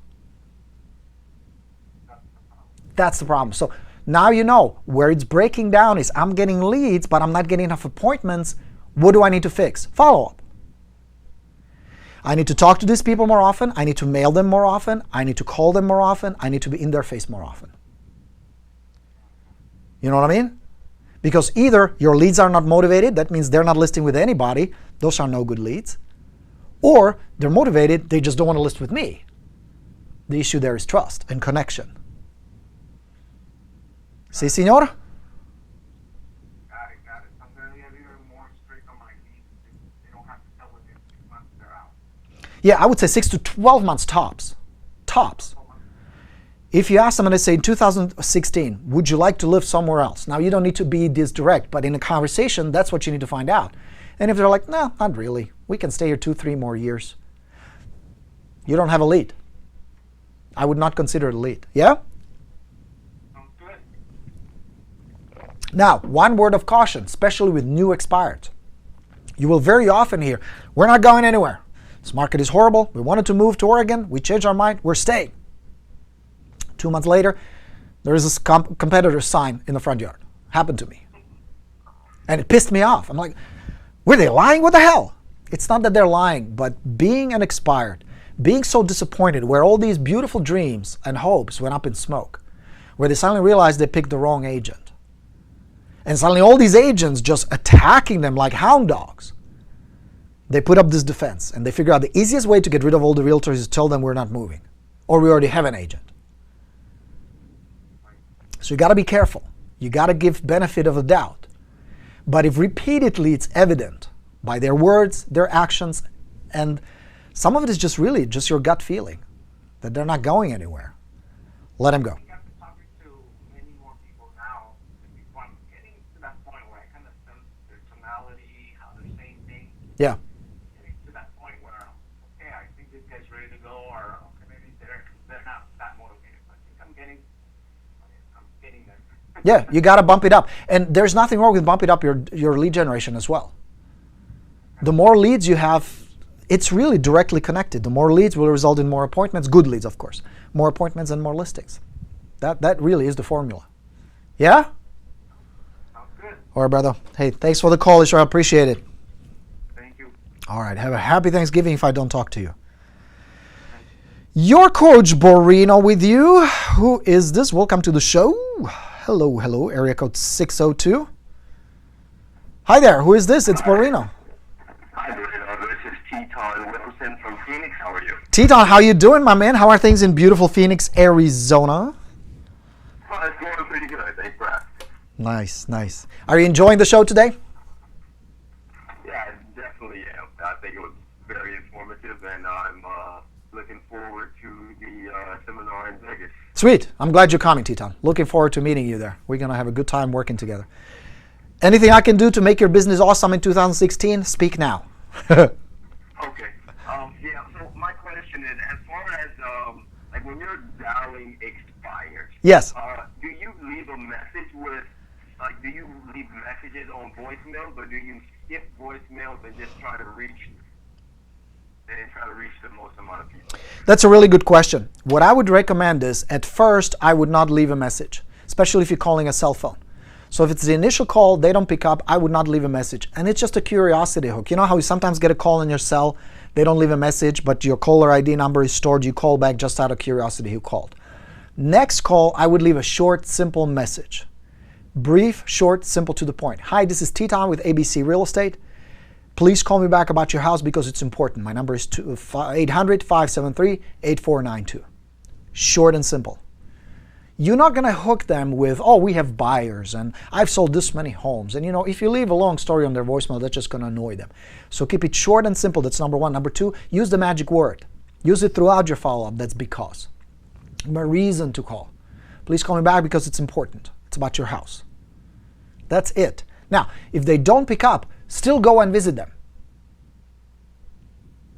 [SPEAKER 2] That's the problem. So now you know where it's breaking down is I'm getting leads, but I'm not getting enough appointments. What do I need to fix? Follow-up. I need to talk to these people more often. I need to mail them more often. I need to call them more often. I need to be in their face more often. You know what I mean? Because either your leads are not motivated, that means they're not listing with anybody, those are no good leads, or they're motivated, they just don't want to list with me. The issue there is trust and connection. Si, senor?
[SPEAKER 5] Got it. I'm going to get even more strict on my leads. They don't have to tell within 6 months they're out.
[SPEAKER 2] Yeah, I would say 6 to 12 months tops. Tops. If you ask them and they say, in 2016, would you like to live somewhere else? Now, you don't need to be this direct, but in a conversation, that's what you need to find out. And if they're like, no, not really. We can stay here 2-3 more years. You don't have a lead. I would not consider it a lead. Yeah?
[SPEAKER 5] Sounds good.
[SPEAKER 2] Now, one word of caution, especially with new expireds. You will very often hear, we're not going anywhere. This market is horrible. We wanted to move to Oregon. We changed our mind. We're staying. 2 months later, there is this competitor's sign in the front yard. Happened to me. And it pissed me off. I'm like, were they lying? What the hell? It's not that they're lying, but being an expired, being so disappointed where all these beautiful dreams and hopes went up in smoke, where they suddenly realized they picked the wrong agent. And suddenly all these agents just attacking them like hound dogs. They put up this defense and they figure out the easiest way to get rid of all the realtors is to tell them we're not moving, or we already have an agent. So you got to be careful. You got to give benefit of the doubt. But if repeatedly it's evident by their words, their actions, and some of it is just really just your gut feeling that they're not going anywhere, let them go.
[SPEAKER 5] I have been talking to many more people now. I'm getting to that point where I kind of sense their tonality, how they're saying things.
[SPEAKER 2] Yeah.
[SPEAKER 5] Getting to that point where, okay, I think this guy's ready to go, or okay, maybe they're not that motivated. I think I'm
[SPEAKER 2] Yeah, you got to bump it up. And there's nothing wrong with bumping up your lead generation as well. The more leads you have, it's really directly connected. The more leads will result in more appointments, good leads, of course. More appointments and more listings. That really is the formula. Yeah?
[SPEAKER 5] Sounds good.
[SPEAKER 2] All right, brother. Hey, thanks for the call, Ishra. I appreciate it.
[SPEAKER 5] Thank you.
[SPEAKER 2] All right, have a happy Thanksgiving if I don't talk to you. Your coach Borino with you. Who is this? Welcome to the show. Hello, area code 602. Hi there, who is this? It's Borino.
[SPEAKER 6] Hi, Borino. This is Teton Wilson from Phoenix. How are you?
[SPEAKER 2] Teton, how you doing, my man? How are things in beautiful Phoenix, Arizona?
[SPEAKER 6] Well, it's going pretty good. Thanks for asking.
[SPEAKER 2] Nice. Are you enjoying the show today?
[SPEAKER 6] Yeah, I definitely am. I think it was very informative, and I'm looking forward to the seminar in Vegas.
[SPEAKER 2] Sweet. I'm glad you're coming, Teton. Looking forward to meeting you there. We're going to have a good time working together. Anything I can do to make your business awesome in 2016? Speak now.
[SPEAKER 6] Okay. Yeah, so my question is, as far as, like when you're dialing expired,
[SPEAKER 2] Yes.
[SPEAKER 6] Do you leave a message with, like, do you leave messages on voicemails, or do you skip voicemails and just try to reach the most amount of people?
[SPEAKER 2] That's a really good question. What I would recommend is, at first, I would not leave a message, especially if you're calling a cell phone. So if it's the initial call, they don't pick up, I would not leave a message. And it's just a curiosity hook. You know how you sometimes get a call on your cell, they don't leave a message, but your caller ID number is stored, you call back just out of curiosity who called. Next call, I would leave a short, simple message. Brief, short, simple, to the point. Hi, this is Teton with ABC Real Estate. Please call me back about your house because it's important. My number is 800-573-8492. Short and simple. You're not going to hook them with, oh, we have buyers and I've sold this many homes. And if you leave a long story on their voicemail, that's just going to annoy them. So keep it short and simple. That's number one. Number two, use the magic word. Use it throughout your follow-up. That's because. My reason to call. Please call me back because it's important. It's about your house. That's it. Now, if they don't pick up, still go and visit them.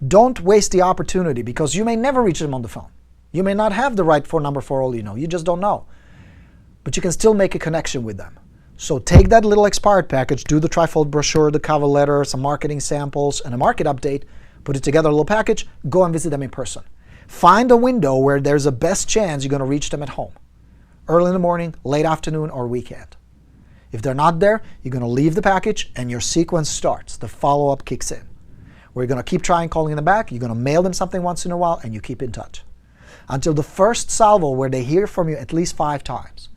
[SPEAKER 2] Don't waste the opportunity because you may never reach them on the phone. You may not have the right phone number for all you know. You just don't know. But you can still make a connection with them. So take that little expired package, do the trifold brochure, the cover letter, some marketing samples, and a market update, put it together, a little package, go and visit them in person. Find a window where there's a best chance you're going to reach them at home. Early in the morning, late afternoon, or weekend. If they're not there, you're going to leave the package and your sequence starts. The follow-up kicks in. We're going to keep trying calling them back. You're going to mail them something once in a while, and you keep in touch. Until the first salvo where they hear from you at least 5 times.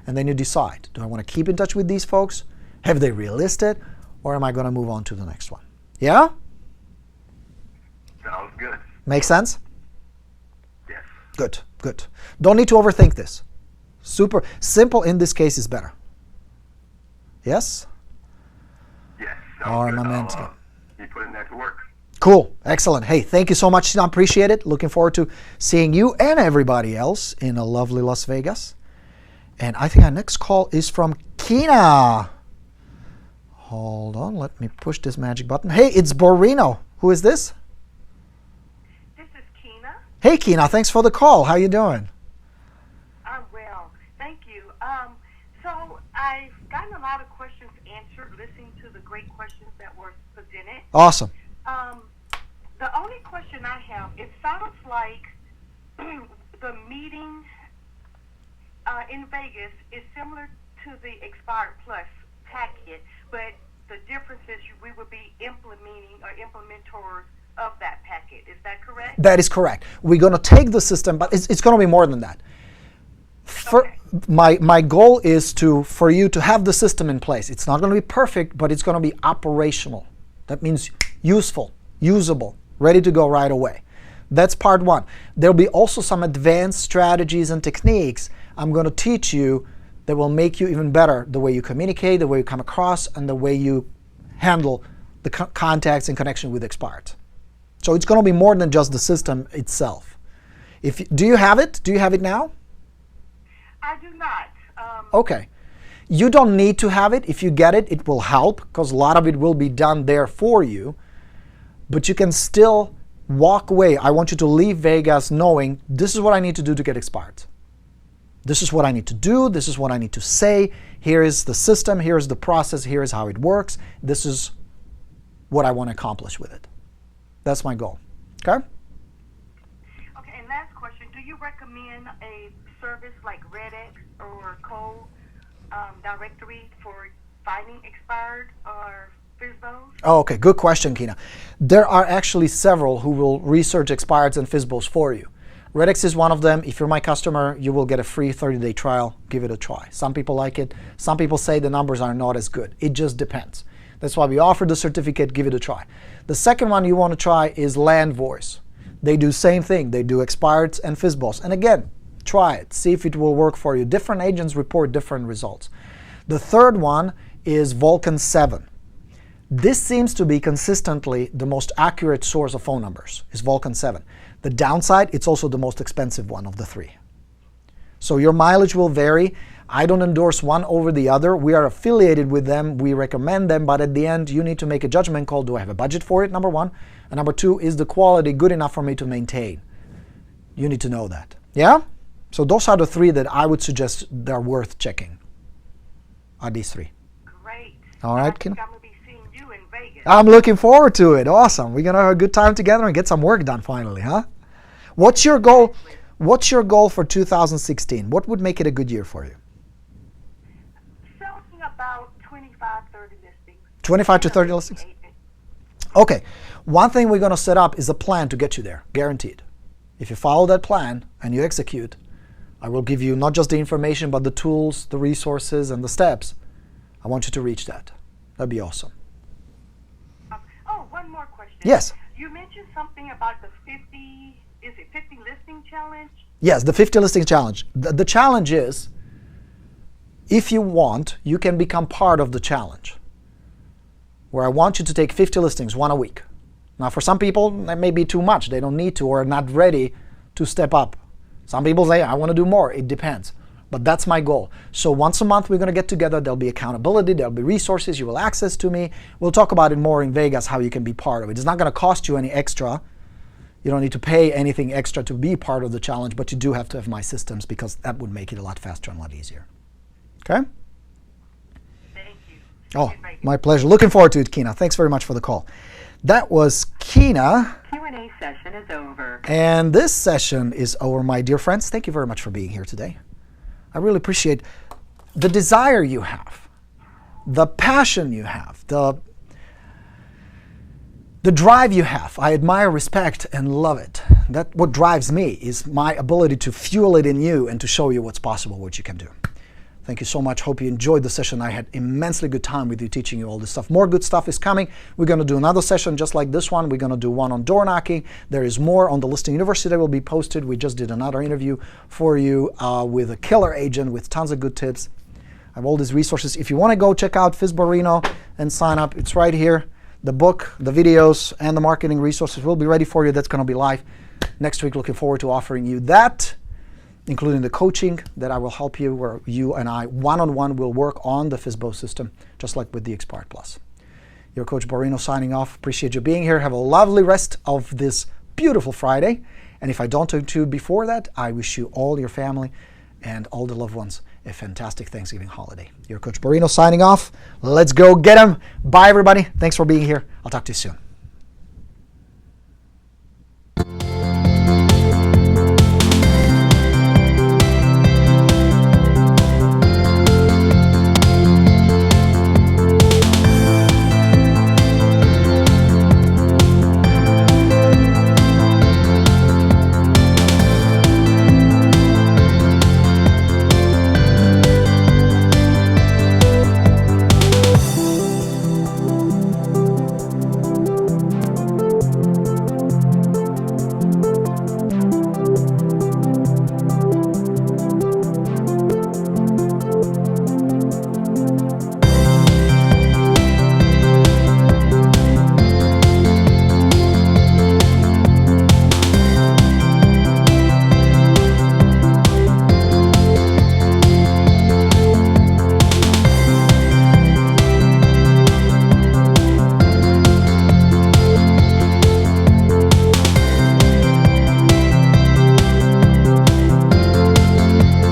[SPEAKER 2] And then you decide, do I want to keep in touch with these folks? Have they relisted? Or am I going to move on to the next one? Yeah?
[SPEAKER 6] Sounds good.
[SPEAKER 2] Make sense?
[SPEAKER 6] Yes.
[SPEAKER 2] Good. Don't need to overthink this. Super simple in this case is better. Yes?
[SPEAKER 6] Yes.
[SPEAKER 2] All right, my man.
[SPEAKER 6] Be putting that to work.
[SPEAKER 2] Cool. Excellent. Hey, thank you so much, Tom. Appreciate it. Looking forward to seeing you and everybody else in a lovely Las Vegas. And I think our next call is from Kina. Hold on. Let me push this magic button. Hey, it's Borino. Who is this?
[SPEAKER 7] This is Kina.
[SPEAKER 2] Hey, Kina. Thanks for the call. How you doing?
[SPEAKER 7] I'm well. Thank you. So I've gotten a lot of questions answered, listening to the great questions that were presented.
[SPEAKER 2] Awesome.
[SPEAKER 7] The only question I have, it sounds like the meeting in Vegas is similar to the Expired Plus packet, but the difference is we would be implementing or implementors of that packet. Is that correct?
[SPEAKER 2] That is correct. We're going to take the system, but it's going to be more than that.
[SPEAKER 7] Okay.
[SPEAKER 2] My goal is for you to have the system in place. It's not going to be perfect, but it's going to be operational. That means useful, usable, ready to go right away. That's part one. There'll be also some advanced strategies and techniques I'm going to teach you that will make you even better, the way you communicate, the way you come across, and the way you handle the contacts in connection with expired. So it's going to be more than just the system itself. Do you have it? Do you have it now?
[SPEAKER 7] I do not.
[SPEAKER 2] Okay. You don't need to have it. If you get it, it will help because a lot of it will be done there for you. But you can still walk away. I want you to leave Vegas knowing this is what I need to do to get expired. This is what I need to do. This is what I need to say. Here is the system. Here is the process. Here is how it works. This is what I want to accomplish with it. That's my goal. Okay?
[SPEAKER 7] Okay, and last question. Do you recommend a service like RedX or directory for finding expired or FSBOs?
[SPEAKER 2] Oh, okay. Good question, Kina. There are actually several who will research expireds and FSBOs for you. RedX is one of them. If you're my customer, you will get a free 30-day trial. Give it a try. Some people like it. Some people say the numbers are not as good. It just depends. That's why we offer the certificate. Give it a try. The second one you want to try is LandVoice. They do same thing. They do expireds and FSBOs. And again, try it. See if it will work for you. Different agents report different results. The third one is Vulcan 7. This seems to be consistently the most accurate source of phone numbers, is Vulcan 7. The downside, it's also the most expensive one of the three. So your mileage will vary. I don't endorse one over the other. We are affiliated with them. We recommend them. But at the end, you need to make a judgment call. Do I have a budget for it, number one? And number two, is the quality good enough for me to maintain? You need to know that. Yeah? So those are the three that I would suggest they're worth checking. Are these three.
[SPEAKER 7] Great.
[SPEAKER 2] All right,
[SPEAKER 7] I
[SPEAKER 2] Kim?
[SPEAKER 7] think I'm going to be seeing you in Vegas.
[SPEAKER 2] I'm looking forward to it. Awesome. We're going to have a good time together and get some work done finally, huh? What's your goal? What's your goal for 2016? What would make it a good year for you?
[SPEAKER 7] Something about 25, 30 listings.
[SPEAKER 2] 25 to 30 listings? Okay. One thing we're going to set up is a plan to get you there, guaranteed. If you follow that plan and you execute, I will give you not just the information, but the tools, the resources, and the steps. I want you to reach that. That'd be awesome.
[SPEAKER 7] Oh, one more question.
[SPEAKER 2] Yes.
[SPEAKER 7] You mentioned something about the 50, is it 50 listing challenge?
[SPEAKER 2] Yes, the 50 listing challenge. The challenge is, if you want, you can become part of the challenge, where I want you to take 50 listings, one a week. Now, for some people, that may be too much. They don't need to or are not ready to step up. Some people say, I want to do more. It depends. But that's my goal. So once a month, we're going to get together. There'll be accountability. There'll be resources. You will access to me. We'll talk about it more in Vegas, how you can be part of it. It's not going to cost you any extra. You don't need to pay anything extra to be part of the challenge, but you do have to have my systems because that would make it a lot faster and a lot easier. Okay?
[SPEAKER 7] Thank you.
[SPEAKER 2] Oh, my pleasure. Looking forward to it, Kina. Thanks very much for the call. That was Kina.
[SPEAKER 7] Q&A session is over.
[SPEAKER 2] And this session is over, my dear friends. Thank you very much for being here today. I really appreciate the desire you have, the passion you have, the drive you have. I admire, respect, and love it. That what drives me is my ability to fuel it in you and to show you what's possible, what you can do. Thank you so much. Hope you enjoyed the session. I had immensely good time with you teaching you all this stuff. More good stuff is coming. We're going to do another session just like this one. We're going to do one on door knocking. There is more on the Listing University that will be posted. We just did another interview for you with a killer agent with tons of good tips. I have all these resources. If you want to go check out Borino and sign up, it's right here. The book, the videos, and the marketing resources will be ready for you. That's going to be live next week. Looking forward to offering you that, including the coaching that I will help you, where you and I one-on-one will work on the FSBO system, just like with the Expired Plus. Your Coach Borino signing off. Appreciate you being here. Have a lovely rest of this beautiful Friday. And if I don't talk to you before that, I wish you all, your family, and all the loved ones a fantastic Thanksgiving holiday. Your Coach Borino signing off. Let's go get 'em. Bye, everybody. Thanks for being here. I'll talk to you soon.